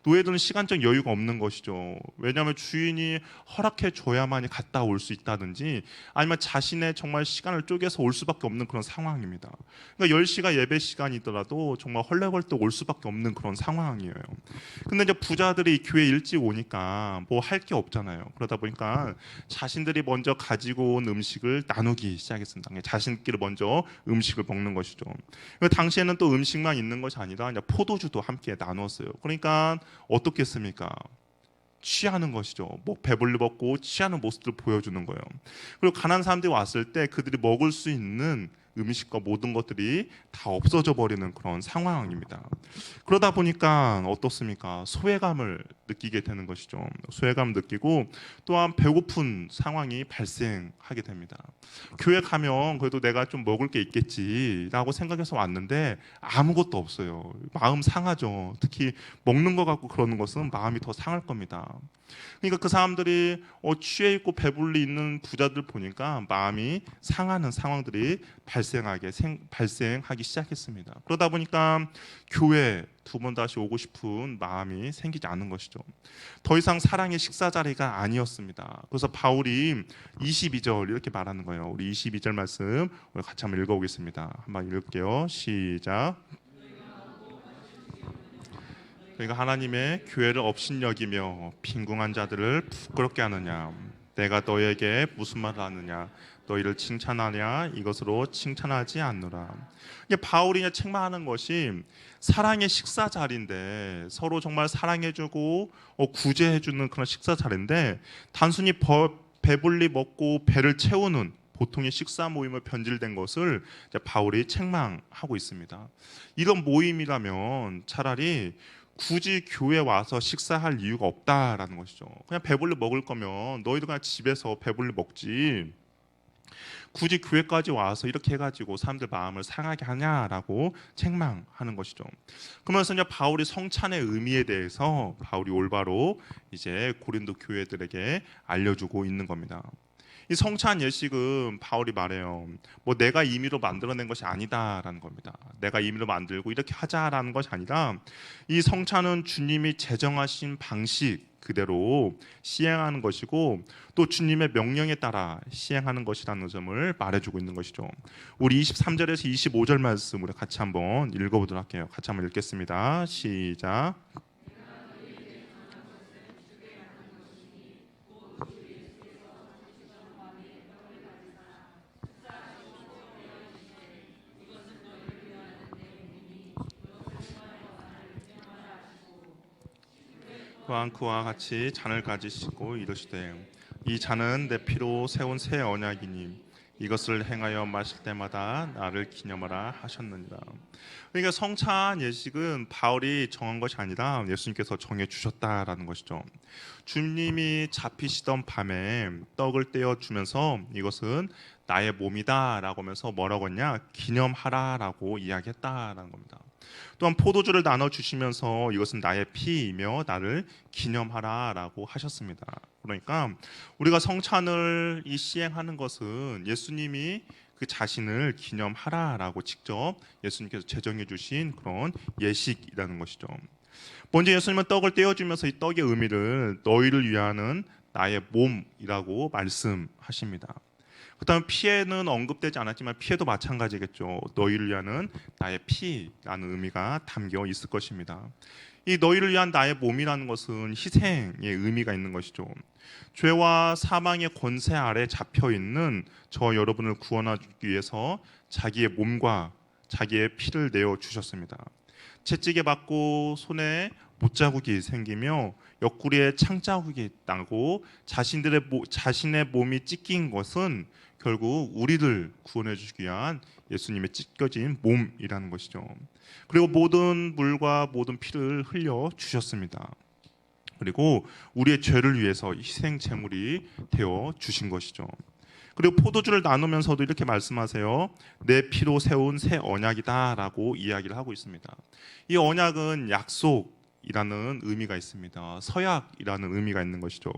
노예들은 시간적 여유가 없는 것이죠. 왜냐하면 주인이 허락해 줘야만이 갔다 올 수 있다든지, 아니면 자신의 정말 시간을 쪼개서 올 수밖에 없는 그런 상황입니다. 그러니까 10시가 예배 시간이더라도 정말 헐레벌떡 올 수밖에 없는 그런 상황이에요. 근데 이제 부자들이 교회 일찍 오니까 할 게 없잖아요. 그러다 보니까 자신들이 먼저 가지고 온 음식을 나누기 시작했습니다. 자신끼리 먼저 음식을 먹는 것이죠. 당시에는 또 음식만 있는 것이 아니라 포도주도 함께 나눴어요. 그러니까 어떻겠습니까? 취하는 것이죠. 배불리 먹고 취하는 모습들을 보여주는 거예요. 그리고 가난한 사람들이 왔을 때 그들이 먹을 수 있는 음식과 모든 것들이 다 없어져 버리는 그런 상황입니다. 그러다 보니까 어떻습니까? 소외감을 느끼게 되는 것이죠. 소외감을 느끼고 또한 배고픈 상황이 발생하게 됩니다. 교회 가면 그래도 내가 좀 먹을 게 있겠지라고 생각해서 왔는데 아무것도 없어요. 마음 상하죠. 특히 먹는 거 갖고 그러는 것은 마음이 더 상할 겁니다. 그러니까 그 사람들이 취해 있고 배불리 있는 부자들 보니까 마음이 상하는 상황들이 발생하기 시작했습니다. 그러다 보니까 교회 두 번 다시 오고 싶은 마음이 생기지 않는 것이죠. 더 이상 사랑의 식사 자리가 아니었습니다. 그래서 바울이 22절 이렇게 말하는 거예요. 우리 22절 말씀 같이 한번 읽어보겠습니다. 한번 읽을게요. 시작. 그러니까 하나님의 교회를 업신여기며 빈궁한 자들을 부끄럽게 하느냐, 내가 너에게 무슨 말을 하느냐, 너희를 칭찬하냐, 이것으로 칭찬하지 않노라. 이게 바울이 책망하는 것이 사랑의 식사 자리인데, 서로 정말 사랑해주고 구제해주는 그런 식사 자리인데, 단순히 배불리 먹고 배를 채우는 보통의 식사 모임을 변질된 것을 바울이 책망하고 있습니다. 이런 모임이라면 차라리 굳이 교회 와서 식사할 이유가 없다라는 것이죠. 그냥 배불리 먹을 거면 너희들 그냥 집에서 배불리 먹지, 굳이 교회까지 와서 이렇게 해가지고 사람들 마음을 상하게 하냐라고 책망하는 것이죠. 그러면서 이제 바울이 성찬의 의미에 대해서 바울이 올바로 이제 고린도 교회들에게 알려주고 있는 겁니다. 이 성찬 예식은 바울이 말해요. 내가 임의로 만들어낸 것이 아니다라는 겁니다. 내가 임의로 만들고 이렇게 하자라는 것이 아니라, 이 성찬은 주님이 제정하신 방식 그대로 시행하는 것이고, 또 주님의 명령에 따라 시행하는 것이라는 점을 말해주고 있는 것이죠. 우리 23절에서 25절 말씀 우리 같이 한번 읽어보도록 할게요. 같이 한번 읽겠습니다. 시작. 또한 그와 같이 잔을 가지시고 이르시되, 이 잔은 내 피로 세운 새 언약이니 이것을 행하여 마실 때마다 나를 기념하라 하셨느니라. 그러니까 성찬 예식은 바울이 정한 것이 아니라 예수님께서 정해 주셨다라는 것이죠. 주님이 잡히시던 밤에 떡을 떼어 주면서 이것은 나의 몸이다라고 하면서 뭐라고 했냐, 기념하라라고 이야기했다라는 겁니다. 또한 포도주를 나눠 주시면서 이것은 나의 피이며 나를 기념하라라고 하셨습니다. 그러니까 우리가 성찬을 시행하는 것은 예수님이 그 자신을 기념하라라고 직접 예수님께서 제정해 주신 그런 예식이라는 것이죠. 먼저 예수님은 떡을 떼어주면서 이 떡의 의미를 너희를 위하는 나의 몸이라고 말씀하십니다. 그다음 피에는 언급되지 않았지만 피에도 마찬가지겠죠. 너희를 위하는 나의 피라는 의미가 담겨 있을 것입니다. 이 너희를 위한 나의 몸이라는 것은 희생의 의미가 있는 것이죠. 죄와 사망의 권세 아래 잡혀 있는 저 여러분을 구원하기 위해서 자기의 몸과 자기의 피를 내어 주셨습니다. 채찍에 맞고 손에 못자국이 생기며 옆구리에 창자국이 나고 자신의 몸이 찢긴 것은 결국 우리를 구원해 주시기 위한 예수님의 찢겨진 몸이라는 것이죠. 그리고 모든 물과 모든 피를 흘려 주셨습니다. 그리고 우리의 죄를 위해서 희생 제물이 되어 주신 것이죠. 그리고 포도주를 나누면서도 이렇게 말씀하세요. 내 피로 세운 새 언약이다라고 이야기를 하고 있습니다. 이 언약은 약속이라는 의미가 있습니다. 서약이라는 의미가 있는 것이죠.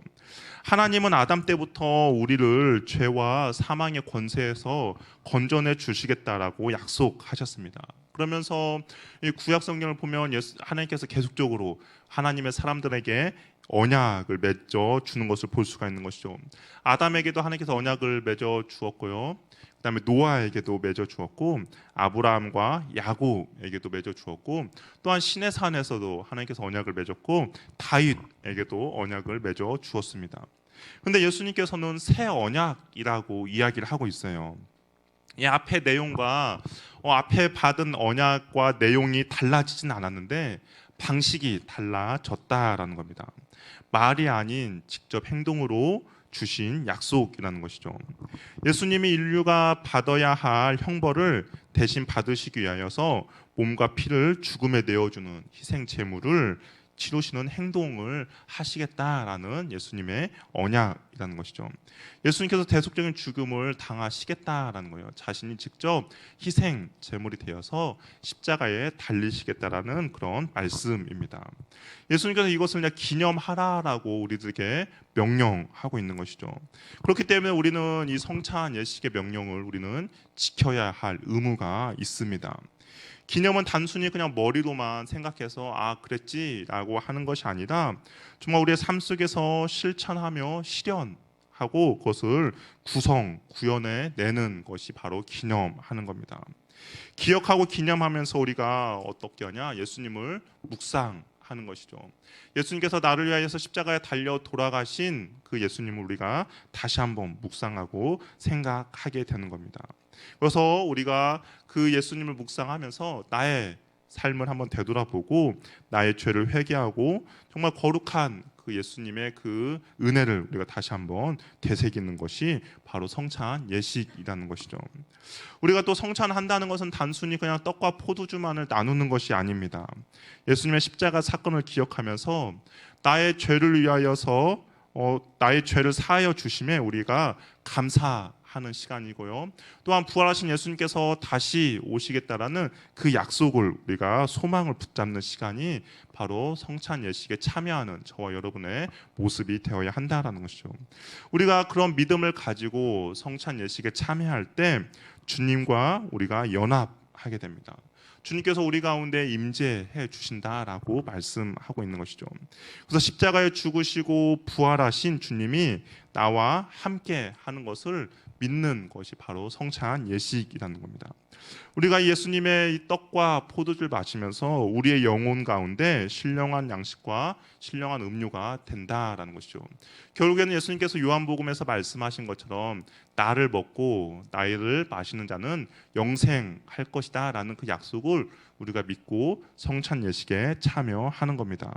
하나님은 아담 때부터 우리를 죄와 사망의 권세에서 건져내 주시겠다라고 약속하셨습니다. 그러면서 이 구약 성경을 보면 하나님께서 계속적으로 하나님의 사람들에게 언약을 맺어 주는 것을 볼 수가 있는 것이죠. 아담에게도 하나님께서 언약을 맺어 주었고요. 그다음에 노아에게도 맺어 주었고 아브라함과 야곱에게도 맺어 주었고 또한 시내 산에서도 하나님께서 언약을 맺었고 다윗에게도 언약을 맺어 주었습니다. 그런데 예수님께서는 새 언약이라고 이야기를 하고 있어요. 이 앞의 내용과 앞에 받은 언약과 내용이 달라지진 않았는데 방식이 달라졌다라는 겁니다. 말이 아닌 직접 행동으로 주신 약속이라는 것이죠. 예수님이 인류가 받아야 할 형벌을 대신 받으시기 위하여서 몸과 피를 죽음에 내어주는 희생 제물을 치르시는 행동을 하시겠다라는 예수님의 언약이라는 것이죠. 예수님께서 대속적인 죽음을 당하시겠다라는 거예요. 자신이 직접 희생 제물이 되어서 십자가에 달리시겠다라는 그런 말씀입니다. 예수님께서 이것을 그냥 기념하라라고 우리들에게 명령하고 있는 것이죠. 그렇기 때문에 우리는 이 성찬 예식의 명령을 우리는 지켜야 할 의무가 있습니다. 기념은 단순히 그냥 머리로만 생각해서 그랬지라고 하는 것이 아니라 정말 우리의 삶 속에서 실천하며 실현하고 그것을 구현해 내는 것이 바로 기념하는 겁니다. 기억하고 기념하면서 우리가 어떻게 하냐? 예수님을 묵상하는 것이죠. 예수님께서 나를 위하여서 십자가에 달려 돌아가신 그 예수님을 우리가 다시 한번 묵상하고 생각하게 되는 겁니다. 그래서 우리가 그 예수님을 묵상하면서 나의 삶을 한번 되돌아보고 나의 죄를 회개하고 정말 거룩한 그 예수님의 그 은혜를 우리가 다시 한번 되새기는 것이 바로 성찬 예식이라는 것이죠. 우리가 또 성찬한다는 것은 단순히 그냥 떡과 포도주만을 나누는 것이 아닙니다. 예수님의 십자가 사건을 기억하면서 나의 죄를 위하여서 나의 죄를 사하여 주심에 우리가 감사하는 시간이고요. 또한 부활하신 예수님께서 다시 오시겠다라는 그 약속을 우리가 소망을 붙잡는 시간이 바로 성찬 예식에 참여하는 저와 여러분의 모습이 되어야 한다라는 것이죠. 우리가 그런 믿음을 가지고 성찬 예식에 참여할 때 주님과 우리가 연합하게 됩니다. 주님께서 우리 가운데 임재해 주신다라고 말씀하고 있는 것이죠. 그래서 십자가에 죽으시고 부활하신 주님이 나와 함께 하는 것을 믿는 것이 바로 성찬 예식이라는 겁니다. 우리가 예수님의 이 떡과 포도주를 마시면서 우리의 영혼 가운데 신령한 양식과 신령한 음료가 된다라는 것이죠. 결국에는 예수님께서 요한복음에서 말씀하신 것처럼 나를 먹고 나를 마시는 자는 영생할 것이다 라는 그 약속을 우리가 믿고 성찬 예식에 참여하는 겁니다.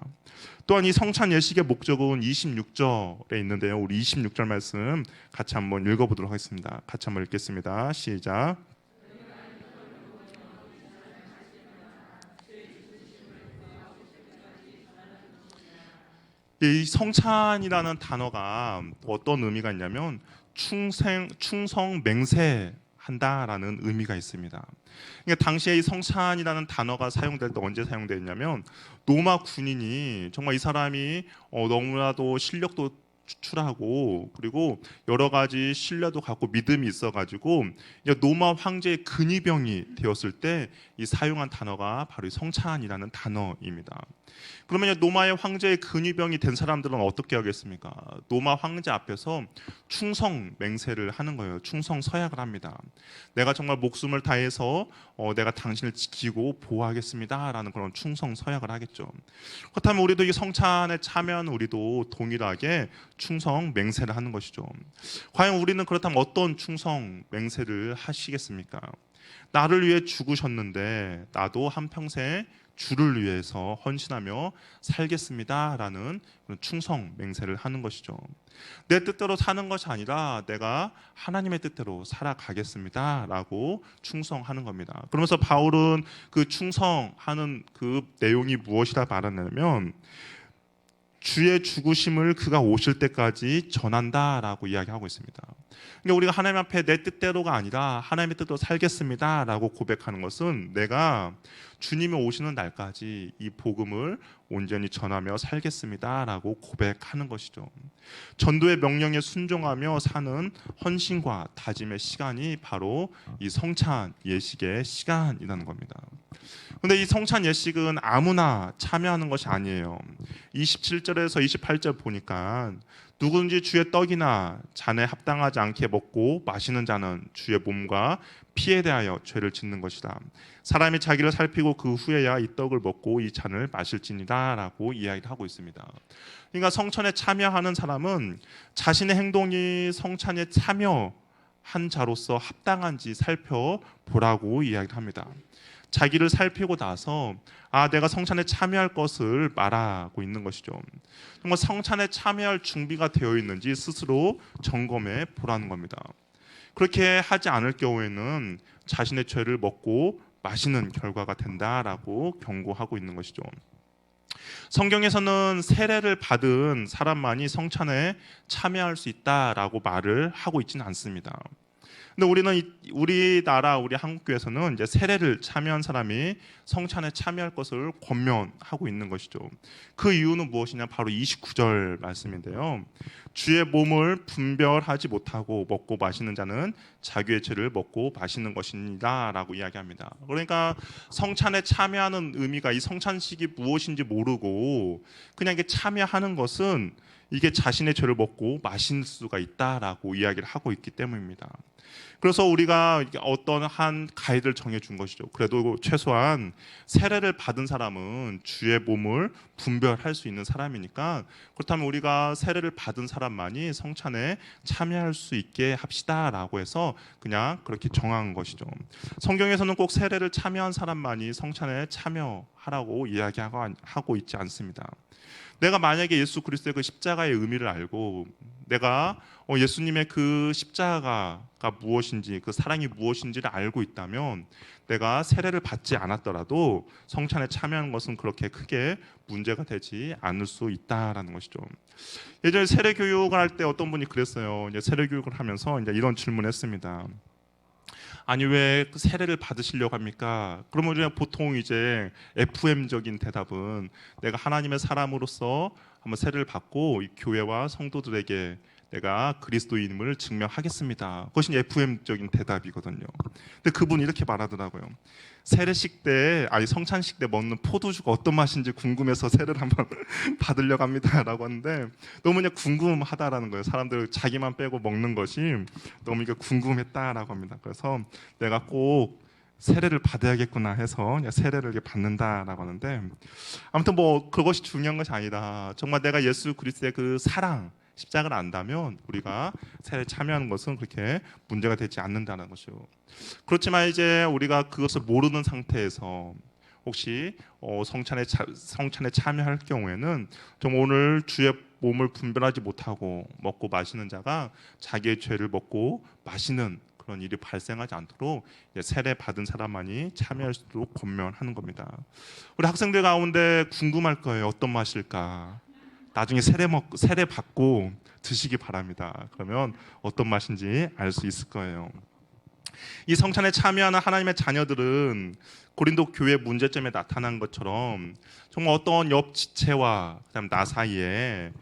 또한 이 성찬 예식의 목적은 26절에 있는데요. 우리 26절 말씀 같이 한번 읽어보도록 하겠습니다. 같이 한번 읽겠습니다. 시작. 이 성찬이라는 단어가 어떤 의미가 있냐면 충성 맹세한다라는 의미가 있습니다. 그러니까 당시에 이 성찬이라는 단어가 사용될 때 언제 사용됐냐면 로마 군인이 정말 이 사람이 너무나도 실력도 추출하고 그리고 여러 가지 신뢰도 갖고 믿음이 있어가지고 노마 황제의 근위병이 되었을 때 이 사용한 단어가 바로 이 성찬이라는 단어입니다. 그러면 노마의 황제의 근위병이 된 사람들은 어떻게 하겠습니까? 노마 황제 앞에서 충성 맹세를 하는 거예요. 충성 서약을 합니다. 내가 정말 목숨을 다해서 내가 당신을 지키고 보호하겠습니다라는 그런 충성 서약을 하겠죠. 그렇다면 우리도 이 성찬에 참여하는 우리도 동일하게 충성 맹세를 하는 것이죠. 과연 우리는 그렇다면 어떤 충성 맹세를 하시겠습니까? 나를 위해 죽으셨는데 나도 한평생 주를 위해서 헌신하며 살겠습니다라는 충성 맹세를 하는 것이죠. 내 뜻대로 사는 것이 아니라 내가 하나님의 뜻대로 살아가겠습니다라고 충성하는 겁니다. 그러면서 바울은 그 충성하는 그 내용이 무엇이라 말하냐면 주의 죽으심을 그가 오실 때까지 전한다라고 이야기하고 있습니다. 그러니까 우리가 하나님 앞에 내 뜻대로가 아니라 하나님의 뜻대로 살겠습니다라고 고백하는 것은 내가 주님이 오시는 날까지 이 복음을 온전히 전하며 살겠습니다라고 고백하는 것이죠. 전도의 명령에 순종하며 사는 헌신과 다짐의 시간이 바로 이 성찬 예식의 시간이라는 겁니다. 근데 이 성찬 예식은 아무나 참여하는 것이 아니에요. 27절에서 28절 보니까 누구든지 주의 떡이나 잔에 합당하지 않게 먹고 마시는 자는 주의 몸과 피에 대하여 죄를 짓는 것이다. 사람이 자기를 살피고 그 후에야 이 떡을 먹고 이 잔을 마실지니라 라고 이야기를 하고 있습니다. 그러니까 성찬에 참여하는 사람은 자신의 행동이 성찬에 참여한 자로서 합당한지 살펴보라고 이야기를 합니다. 자기를 살피고 나서 내가 성찬에 참여할 것을 말하고 있는 것이죠. 정말 성찬에 참여할 준비가 되어 있는지 스스로 점검해 보라는 겁니다. 그렇게 하지 않을 경우에는 자신의 죄를 먹고 마시는 결과가 된다라고 경고하고 있는 것이죠. 성경에서는 세례를 받은 사람만이 성찬에 참여할 수 있다라고 말을 하고 있지는 않습니다. 근데 우리나라 우리 한국교회에서는 이제 세례를 참여한 사람이 성찬에 참여할 것을 권면하고 있는 것이죠. 그 이유는 무엇이냐? 바로 29절 말씀인데요. 주의 몸을 분별하지 못하고 먹고 마시는 자는 자기의 죄를 먹고 마시는 것이니라라고 이야기합니다. 그러니까 성찬에 참여하는 의미가 이 성찬식이 무엇인지 모르고 그냥 이게 참여하는 것은 이게 자신의 죄를 먹고 마실 수가 있다라고 이야기를 하고 있기 때문입니다. 그래서 우리가 어떤 한 가이드를 정해준 것이죠. 그래도 최소한 세례를 받은 사람은 주의 몸을 분별할 수 있는 사람이니까 그렇다면 우리가 세례를 받은 사람만이 성찬에 참여할 수 있게 합시다라고 해서 그냥 그렇게 정한 것이죠. 성경에서는 꼭 세례를 참여한 사람만이 성찬에 참여하라고 이야기하고 있지 않습니다. 내가 만약에 예수 그리스도의 그 십자가의 의미를 알고 내가 예수님의 그 십자가가 무엇인지 그 사랑이 무엇인지를 알고 있다면 내가 세례를 받지 않았더라도 성찬에 참여하는 것은 그렇게 크게 문제가 되지 않을 수 있다라는 것이죠. 예전에 세례 교육을 할 때 어떤 분이 그랬어요. 이제 세례 교육을 하면서 이제 이런 질문했습니다. 아니 왜 세례를 받으시려고 합니까? 그러면 우리가 보통 이제 FM적인 대답은 내가 하나님의 사람으로서 한번 세례를 받고 이 교회와 성도들에게 내가 그리스도인임을 증명하겠습니다. 그것이 FM적인 대답이거든요. 근데 그분이 이렇게 말하더라고요. 세례식 때, 성찬식 때 먹는 포도주가 어떤 맛인지 궁금해서 세례를 한번 받으려고 합니다라고 하는데 너무 그냥 궁금하다라는 거예요. 사람들 자기만 빼고 먹는 것이 너무 이게 궁금했다라고 합니다. 그래서 내가 꼭 세례를 받아야겠구나 해서 세례를 이렇게 받는다라고 하는데 아무튼 뭐 그것이 중요한 것이 아니라 정말 내가 예수 그리스도의 그 사랑 십자가를 안다면 우리가 세례에 참여하는 것은 그렇게 문제가 되지 않는다는 것이죠. 그렇지만 이제 우리가 그것을 모르는 상태에서 혹시 성찬에 참여할 경우에는 좀 오늘 주의 몸을 분별하지 못하고 먹고 마시는 자가 자기의 죄를 먹고 마시는 그런 일이 발생하지 않도록 세례 받은 사람만이 참여할 수 있도록 권면하는 겁니다. 우리 학생들 가운데 궁금할 거예요. 어떤 맛일까? 나중에 세례 받고 드시기 바랍니다. 그러면 어떤 맛인지 알 수 있을 거예요. 이 성찬에 참여하는 하나님의 자녀들은 고린도 교회 문제점에 나타난 것처럼 정말 어떤 옆 지체와 그다음 나 사이에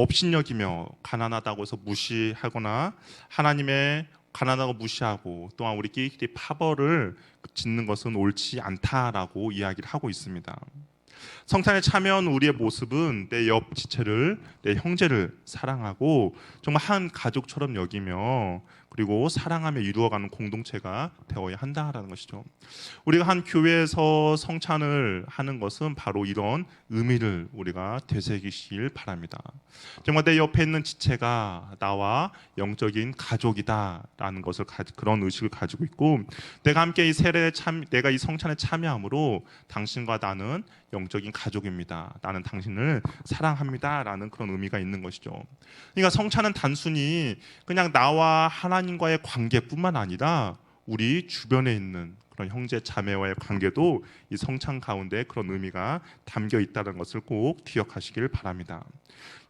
업신여기며 가난하다고 해서 무시하거나 하나님의 가난하고 무시하고 또한 우리끼리 파벌을 짓는 것은 옳지 않다라고 이야기를 하고 있습니다. 성찬에 참여한 우리의 모습은 내 옆 지체를, 내 형제를 사랑하고 정말 한 가족처럼 여기며 그리고 사랑하며 이루어가는 공동체가 되어야 한다라는 것이죠. 우리가 한 교회에서 성찬을 하는 것은 바로 이런 의미를 우리가 되새기시길 바랍니다. 정말 내 옆에 있는 지체가 나와 영적인 가족이다라는 것을 그런 의식을 가지고 있고, 내가 함께 내가 이 성찬에 참여함으로 당신과 나는 영적인 가족입니다. 나는 당신을 사랑합니다라는 그런 의미가 있는 것이죠. 그러니까 성찬은 단순히 그냥 나와 하나님과의 관계뿐만 아니라 우리 주변에 있는 그런 형제 자매와의 관계도 이 성찬 가운데 그런 의미가 담겨 있다는 것을 꼭 기억하시길 바랍니다.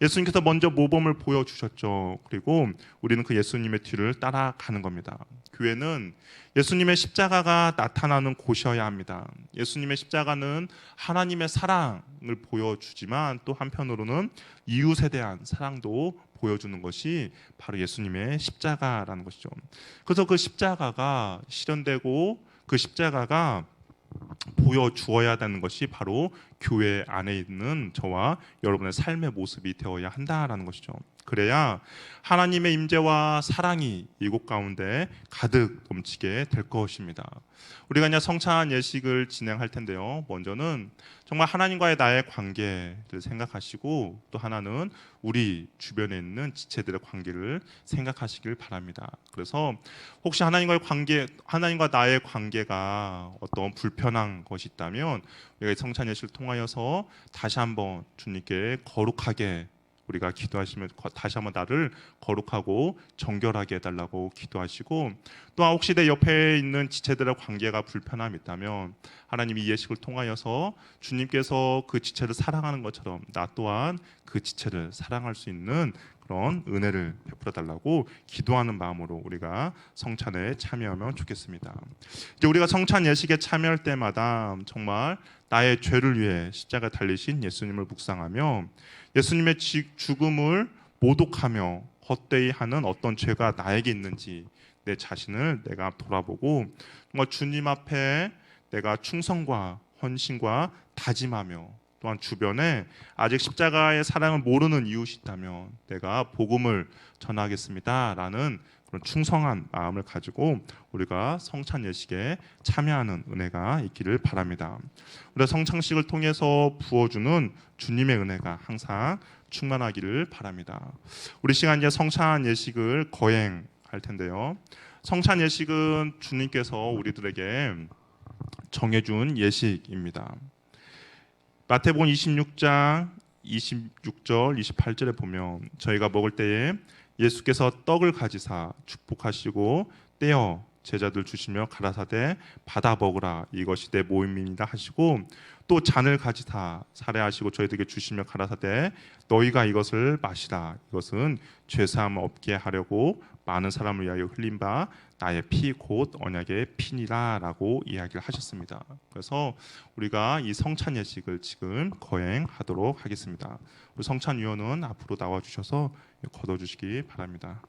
예수님께서 먼저 모범을 보여주셨죠. 그리고 우리는 그 예수님의 뒤를 따라가는 겁니다. 교회는 예수님의 십자가가 나타나는 곳이어야 합니다. 예수님의 십자가는 하나님의 사랑을 보여주지만 또 한편으로는 이웃에 대한 사랑도 보여주는 것이 바로 예수님의 십자가라는 것이죠. 그래서 그 십자가가 실현되고 그 십자가가 보여주어야 되는 것이 바로 교회 안에 있는 저와 여러분의 삶의 모습이 되어야 한다라는 것이죠. 그래야 하나님의 임재와 사랑이 이곳 가운데 가득 넘치게 될 것입니다. 우리가 이제 성찬 예식을 진행할 텐데요. 먼저는 정말 하나님과의 나의 관계를 생각하시고 또 하나는 우리 주변에 있는 지체들의 관계를 생각하시길 바랍니다. 그래서 혹시 하나님과 나의 관계가 어떤 불편한 것이 있다면 우리가 성찬 예식을 통하여서 다시 한번 주님께 거룩하게 우리가 기도하시면 다시 한번 나를 거룩하고 정결하게 해달라고 기도하시고, 또한 혹시 내 옆에 있는 지체들의 관계가 불편함이 있다면 하나님이 이 예식을 통하여서 주님께서 그 지체를 사랑하는 것처럼 나 또한 그 지체를 사랑할 수 있는 그런 은혜를 베풀어 달라고 기도하는 마음으로 우리가 성찬에 참여하면 좋겠습니다. 이제 우리가 성찬 예식에 참여할 때마다 정말 나의 죄를 위해 십자가에 달리신 예수님을 묵상하며 예수님의 죽음을 모독하며 헛되이 하는 어떤 죄가 나에게 있는지 내 자신을 내가 돌아보고 정말 주님 앞에 내가 충성과 헌신과 다짐하며 또한 주변에 아직 십자가의 사랑을 모르는 이웃이 있다면 내가 복음을 전하겠습니다라는 그런 충성한 마음을 가지고 우리가 성찬 예식에 참여하는 은혜가 있기를 바랍니다. 우리가 성찬식을 통해서 부어주는 주님의 은혜가 항상 충만하기를 바랍니다. 우리 시간 이제 성찬 예식을 거행할 텐데요. 성찬 예식은 주님께서 우리들에게 정해준 예식입니다. 마태복음 26장 26절 28절에 보면 저희가 먹을 때에 예수께서 떡을 가지사 축복하시고 떼어 제자들 주시며 가라사대 받아 먹으라 이것이 내 모임이니라 하시고, 또 잔을 가지사 사례하시고 저희들에게 주시며 가라사대 너희가 이것을 마시라 이것은 죄사함 없게 하려고 많은 사람을 위하여 흘린 바 나의 피 곧 언약의 피니라 라고 이야기를 하셨습니다. 그래서 우리가 이 성찬 예식을 지금 거행하도록 하겠습니다. 우리 성찬위원은 앞으로 나와주셔서 거둬주시기 바랍니다.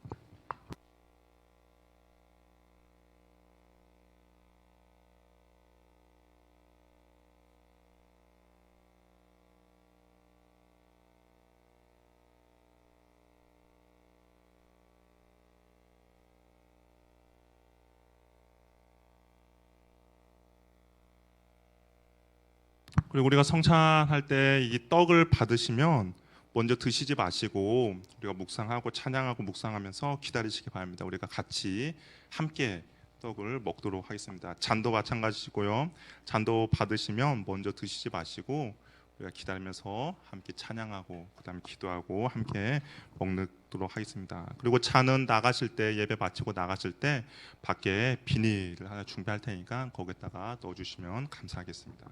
그리고 우리가 성찬할 때 이 떡을 받으시면 먼저 드시지 마시고 우리가 묵상하고 찬양하고 묵상하면서 기다리시기 바랍니다. 우리가 같이 함께 떡을 먹도록 하겠습니다. 잔도 마찬가지고요. 잔도 받으시면 먼저 드시지 마시고 우리가 기다리면서 함께 찬양하고 그다음에 기도하고 함께 먹도록 하겠습니다. 그리고 잔은 나가실 때 예배 마치고 나가실 때 밖에 비닐을 하나 준비할 테니까 거기에다가 넣어주시면 감사하겠습니다.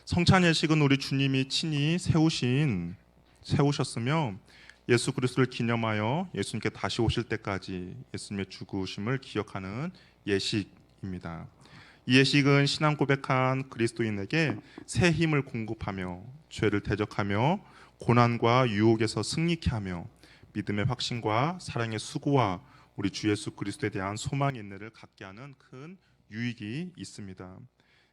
성찬 예식은 우리 주님이 친히 세우셨으며 예수 그리스도를 기념하여 예수님께 다시 오실 때까지 예수님의 죽으심을 기억하는 예식입니다. 이 예식은 신앙 고백한 그리스도인에게 새 힘을 공급하며 죄를 대적하며 고난과 유혹에서 승리케 하며 믿음의 확신과 사랑의 수고와 우리 주 예수 그리스도에 대한 소망의 인내를 갖게 하는 큰 유익이 있습니다.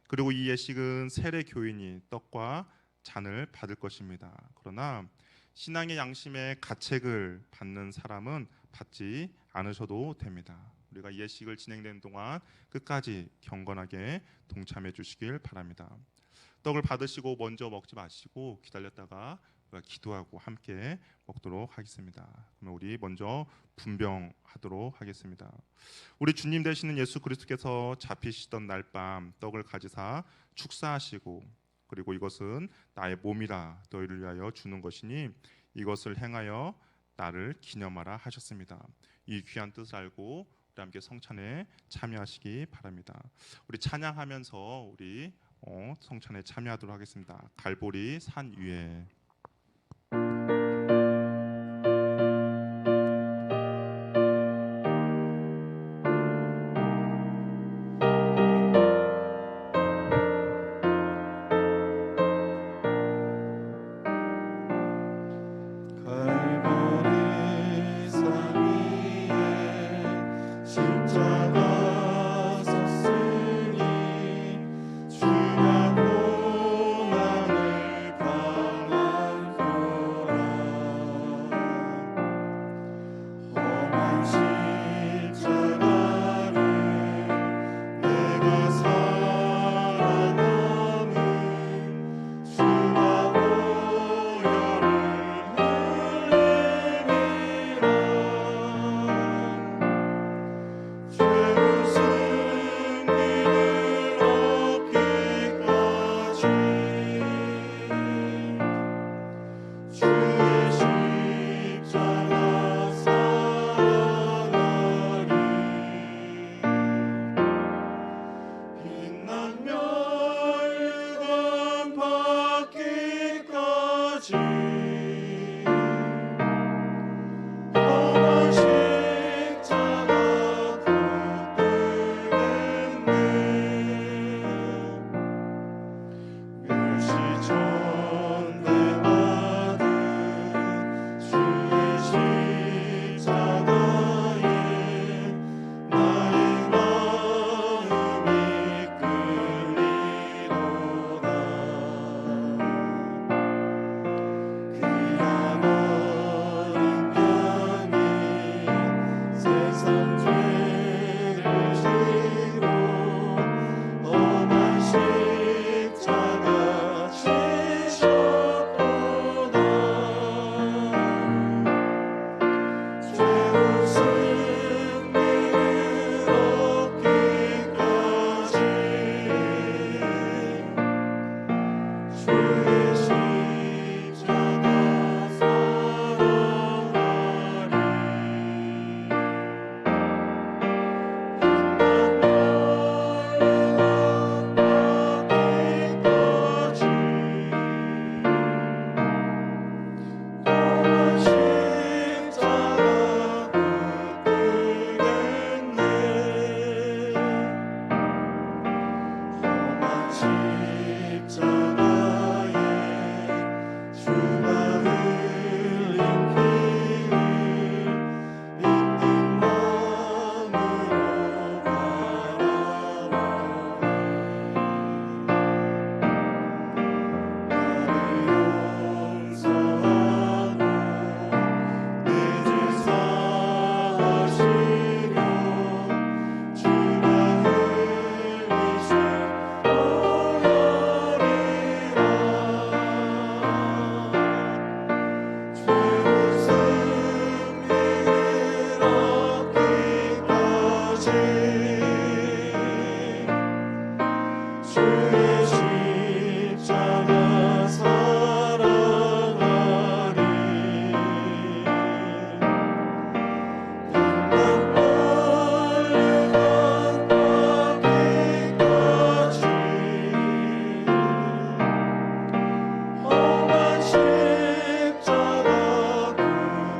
그리고 이 예식은 세례 교인이 떡과 잔을 받을 것입니다. 그러나 신앙의 양심의 가책을 받는 사람은 받지 않으셔도 됩니다. 우리가 이 예식을 진행되는 동안 끝까지 경건하게 동참해 주시길 바랍니다. 떡을 받으시고 먼저 먹지 마시고 기다렸다가 기도하고 함께 먹도록 하겠습니다. 그러면 우리 먼저 분병하도록 하겠습니다. 우리 주님 되시는 예수 그리스도께서 잡히시던 날 밤 떡을 가지사 축사하시고 그리고 이것은 나의 몸이라 너희를 위하여 주는 것이니 이것을 행하여 나를 기념하라 하셨습니다. 이 귀한 뜻을 알고 우리 함께 성찬에 참여하시기 바랍니다. 우리 찬양하면서 우리 성찬에 참여하도록 하겠습니다. 갈보리 산 위에. 갈보리 산 위에 십자가 섰으니 주가 고난을 당하였도다. 험한 십자가를 내가 살아남은 주가 보혈을 죄의 승리를 얻기까지 주의 십자가 사랑하리. 빛나며 유감 받기까지 험한 십자가 붙들겠네. 멸시전대받은 주의 십자가에 나의 마음이 끌리도다. 그냥 어린 양이 세상 죄를 지고 험한 십자가 지셨도다. 죄의 승리를 얻기까지 주의 십자가 사랑하리. 험한 십자가 붙들겠네. 험한 십자가에 주가 흘린 피를 믿는 마음으로 바라보니 나를 용서하고 내 죄 사하시려 주가 흘리신 보혈이라. 죄의 승리를 얻기까지 주의 십자가 사랑하리. 빛난 멀리건 받기까지 험한 십자가 붙들겠네.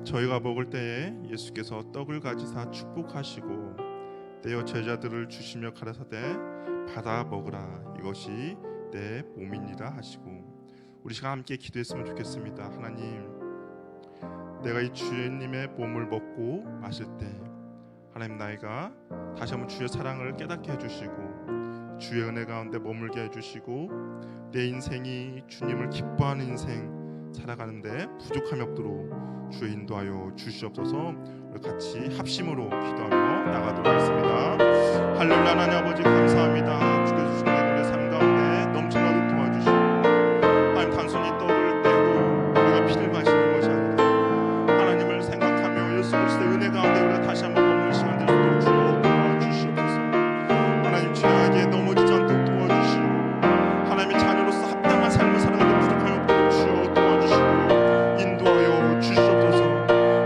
저희가 먹을 때에 예수께서 떡을 가지사 축복하시고 떼어 제자들을 주시며 가라사대 받아 먹으라 이것이 내 몸이니라 하시고 우리 시간 함께 기도했으면 좋겠습니다. 하나님, 내가 이 주님의 몸을 먹고 마실 때 하나님 나이가 다시 한번 주의 사랑을 깨닫게 해주시고 주의 은혜 가운데 머물게 해주시고 내 인생이 주님을 기뻐하는 인생 살아가는데 부족함이 없도록 주의 인도하여 주시옵소서. 우리 같이 합심으로 기도하며 나가도록 하겠습니다. 할렐루야. 하나님 아버지 감사합니다. 주께서 주신 우리의 삶 가운데 넘쳐나도록 도와주시고 하나님 단순히 떡을 떼고 우리가 피를 마시는 것이 아니라 하나님을 생각하며 예수 그리스도의 은혜 가운데 우리가 다시 한번 머무는 시간 될 수 있도록 주여 도와주시옵소서. 하나님 죄악에 넘어지지 않도록 도와주시고 하나님의 자녀로서 합당한 삶을 살아가는 부족함이 없도록 주여 도와주시고 인도하여 주시옵소서.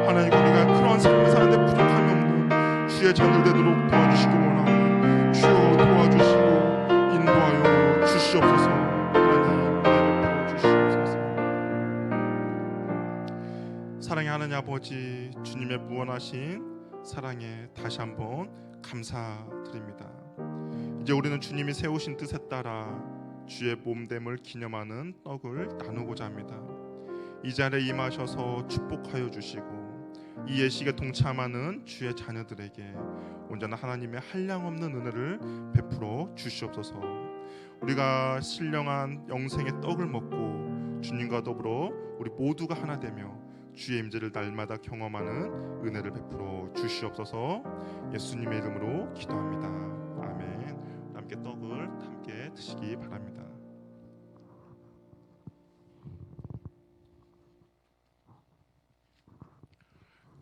하나님 우리가 그러한 삶을 사는데 부족함이 없는 주의 자녀 되도록 도와주시기 원하오니 주여 도와주시고 인도하여 주시옵소서. 하나님 은혜를 부어주시옵소서. 사랑의 하나님 아버지, 주님의 무한하신 사랑에 다시 한번 감사드립니다. 이제 우리는 주님이 세우신 뜻에 따라 주의 몸됨을 기념하는 떡을 나누고자 합니다. 이 자리에 임하셔서 축복하여 주시고 이 예식에 동참하는 주의 자녀들에게 온전한 하나님의 한량없는 은혜를 베풀어 주시옵소서. 우리가 신령한 영생의 떡을 먹고 주님과 더불어 우리 모두가 하나 되며 주의 임재를 날마다 경험하는 은혜를 베풀어 주시옵소서. 예수님의 이름으로 기도합니다. 아멘. 함께 떡을 함께 드시기 바랍니다.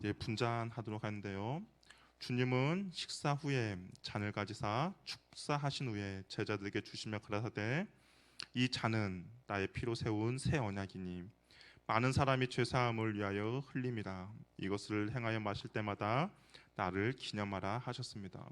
이제 분잔하도록 하는데요. 주님은 식사 후에 잔을 가지사 축사하신 후에 제자들에게 주시며 가라사대 이 잔은 나의 피로 세운 새 언약이니 많은 사람이 죄사함을 위하여 흘림이라. 이것을 행하여 마실 때마다 나를 기념하라 하셨습니다.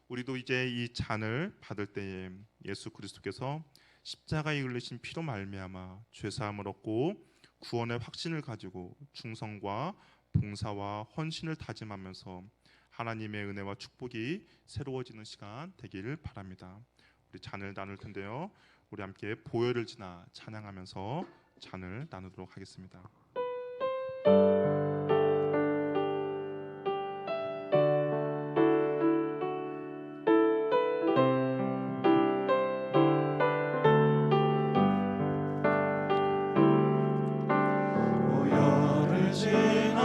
우리도 이제 이 잔을 받을 때에 예수 그리스도께서 십자가에 흘리신 피로 말미암아 죄사함을 얻고 구원의 확신을 가지고 충성과 봉사와 헌신을 다짐하면서 하나님의 은혜와 축복이 새로워지는 시간 되기를 바랍니다. 우리 잔을 나눌 텐데요. 우리 함께 보혈을 지나 찬양하면서 잔을 나누도록 하겠습니다. 보혈을 지나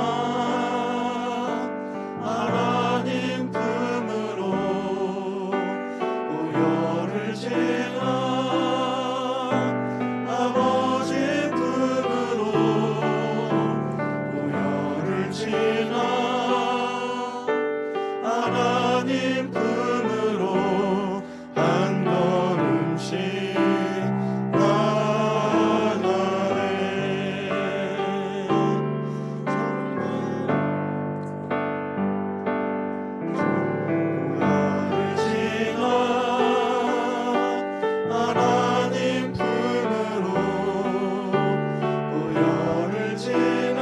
하나님 품으로 보혈을 지나 아버지 품으로 보혈을 지나 하나님 품으로 한 걸음씩 하나님 품으로 보혈을 지나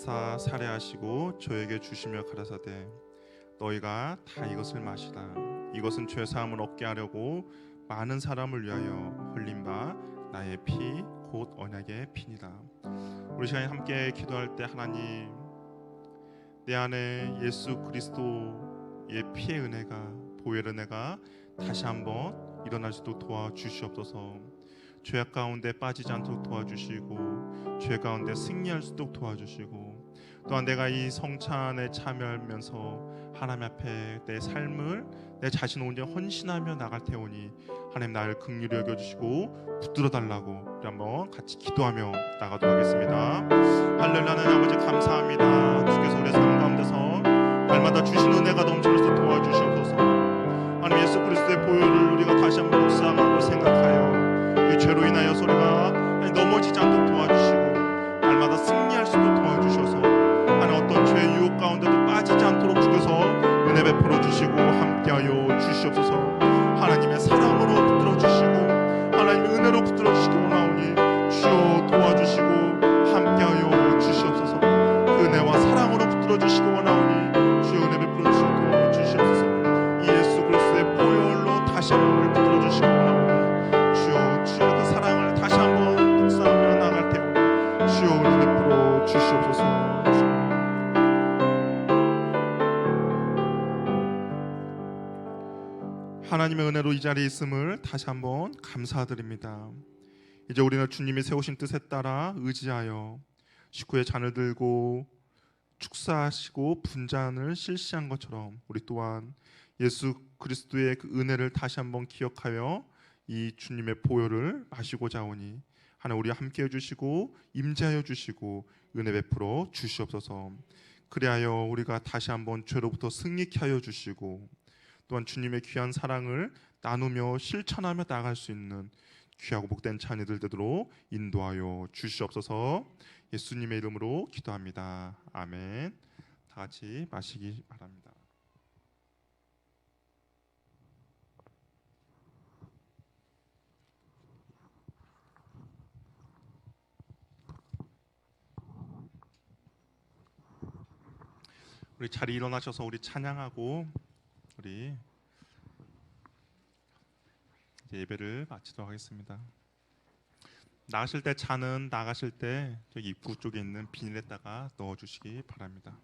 하사 살해하시고 저에게 주시며 가라사대 너희가 다 이것을 마시라. 이것은 죄 사함을 얻게 하려고 많은 사람을 위하여 흘린 바 나의 피 곧 언약의 피니라. 우리 시간에 함께 기도할 때 하나님, 내 안에 예수 그리스도의 피의 은혜가, 보혈의 은혜가 다시 한번 일어날 수 있도록 도와주시옵소서. 죄악 가운데 빠지지 않도록 도와주시고 죄 가운데 승리할 수 있도록 도와주시고, 또한 내가 이 성찬에 참여하면서 하나님 앞에 내 삶을, 내 자신을 온전히 헌신하며 나갈 테오니 하나님 나를 긍휼히 여겨주시고 붙들어 달라고 우리 한번 같이 기도하며 나가도록 하겠습니다. 할렐루야. 하나님 아버지 감사합니다. 주께서 우리의 삶 가운데서 날마다 주신 은혜가 넘쳐서 도와주시옵소서. 하나님 예수 그리스도의 보혈을 우리가 다시 한번 묵상하고 생각하여 이 죄로 인하여 우리가 넘어지지 않도록 도와주시고 날마다 승리할 수 있도록 도와주셔서 하나님 어떤 죄의 유혹 가운데도 빠지지 않도록 주께서 은혜 베풀어 주시고 함께하여 주시옵소서. 하나님의 사랑으로 붙들어 주시고 하나님의 은혜로 붙들어 주시기 원하오니 주여 도와주시고 함께하여 주시옵소서. 그 은혜와 사랑으로 붙들어 주시기 원하오니 주여 은혜 베풀어 주시고 주시옵소서. 이 예수 그리스도의 보혈로 다시 한번 우리를 붙들어 주시기 원하오니 주여 그 사랑을 다시 한번 묵상하며 나갈 테오 주여 은혜 베풀어 주시옵소서. 하나님의 은혜로 이 자리에 있음을 다시 한번 감사드립니다. 이제 우리는 주님이 세우신 뜻에 따라 의지하여 식구의 잔을 들고 축사하시고 분잔을 실시한 것처럼 우리 또한 예수 그리스도의 그 은혜를 다시 한번 기억하여 이 주님의 보혈을 마시고자 하오니 하나님 우리와 함께해 주시고 임재하여 주시고 은혜 베풀어 주시옵소서. 그리하여 우리가 다시 한번 죄로부터 승리케 하여 주시고 또한 주님의 귀한 사랑을 나누며 실천하며 나갈 수 있는 귀하고 복된 자녀들 되도록 인도하여 주시옵소서. 예수님의 이름으로 기도합니다. 아멘. 다 같이 마시기 바랍니다. 우리 자리 일어나셔서 우리 찬양하고 우리 이제 예배를 마치도록 하겠습니다. 나가실 때 잔은 나가실 때 저기 입구 쪽에 있는 비닐에다가 넣어주시기 바랍니다.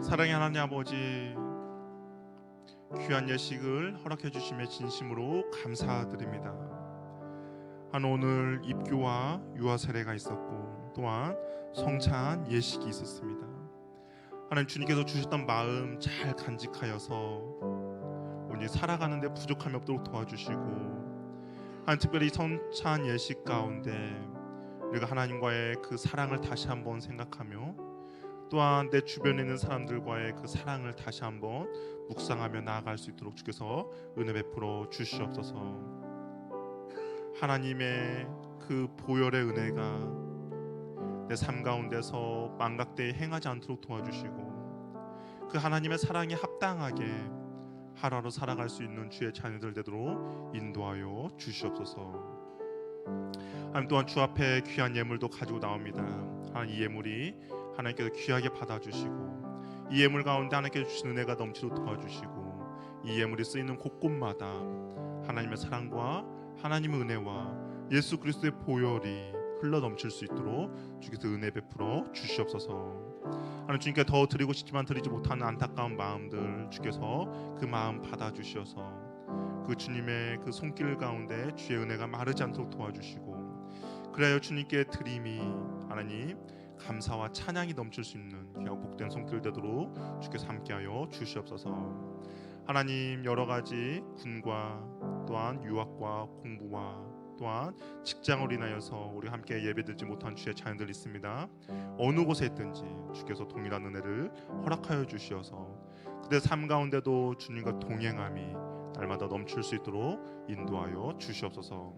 사랑의 하나님 아버지, 귀한 예식을 허락해 주심에 진심으로 감사드립니다. 한 오늘 입교와 유아 세례가 있었고 또한 성찬 예식이 있었습니다. 하나님 주님께서 주셨던 마음 잘 간직하여서 오늘 살아가는 데 부족함이 없도록 도와주시고, 하나님 특별히 성찬 예식 가운데 우리가 하나님과의 그 사랑을 다시 한번 생각하며 또한 내 주변에 있는 사람들과의 그 사랑을 다시 한번 묵상하며 나아갈 수 있도록 주께서 은혜 베풀어 주시옵소서. 하나님의 그 보혈의 은혜가 내 삶 가운데서 망각되이 행하지 않도록 도와주시고, 그 하나님의 사랑에 합당하게 하루하루 살아갈 수 있는 주의 자녀들 되도록 인도하여 주시옵소서. 하나님 또한 주 앞에 귀한 예물도 가지고 나옵니다. 하나님 이 예물이 하나님께서 귀하게 받아주시고, 이 예물 가운데 하나님께서 주신 은혜가 넘치도록 도와주시고, 이 예물이 쓰이는 곳곳마다 하나님의 사랑과 하나님의 은혜와 예수 그리스도의 보혈이 흘러 넘칠 수 있도록 주께서 은혜 베풀어 주시옵소서. 하나님 주님께 더 드리고 싶지만 드리지 못하는 안타까운 마음들 주께서 그 마음 받아주셔서 그 주님의 그 손길 가운데 주의 은혜가 마르지 않도록 도와주시고, 그래야 주님께 드림이 하나님 감사와 찬양이 넘칠 수 있는 귀하고 복된 손길 되도록 주께서 함께하여 주시옵소서. 하나님 여러 가지 군과 또한 유학과 공부와 또한 직장으로 인하여서 우리 함께 예배드리지 못한 주의 자녀들 있습니다. 어느 곳에 있든지 주께서 동일한 은혜를 허락하여 주시어서 그들의 삶 가운데도 주님과 동행함이 날마다 넘칠 수 있도록 인도하여 주시옵소서.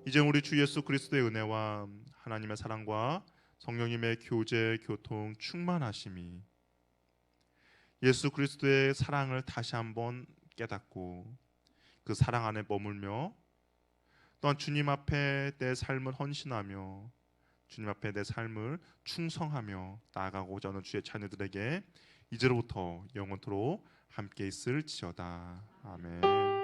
이제 우리 주 예수 그리스도의 은혜와 하나님의 사랑과 성령님의 교제, 교통, 충만하심이 예수 그리스도의 사랑을 다시 한번 깨닫고 그 사랑 안에 머물며 또한 주님 앞에 내 삶을 헌신하며 주님 앞에 내 삶을 충성하며 나아가고자 하는 주의 자녀들에게 이제로부터 영원토록 함께 있을지어다. 아멘.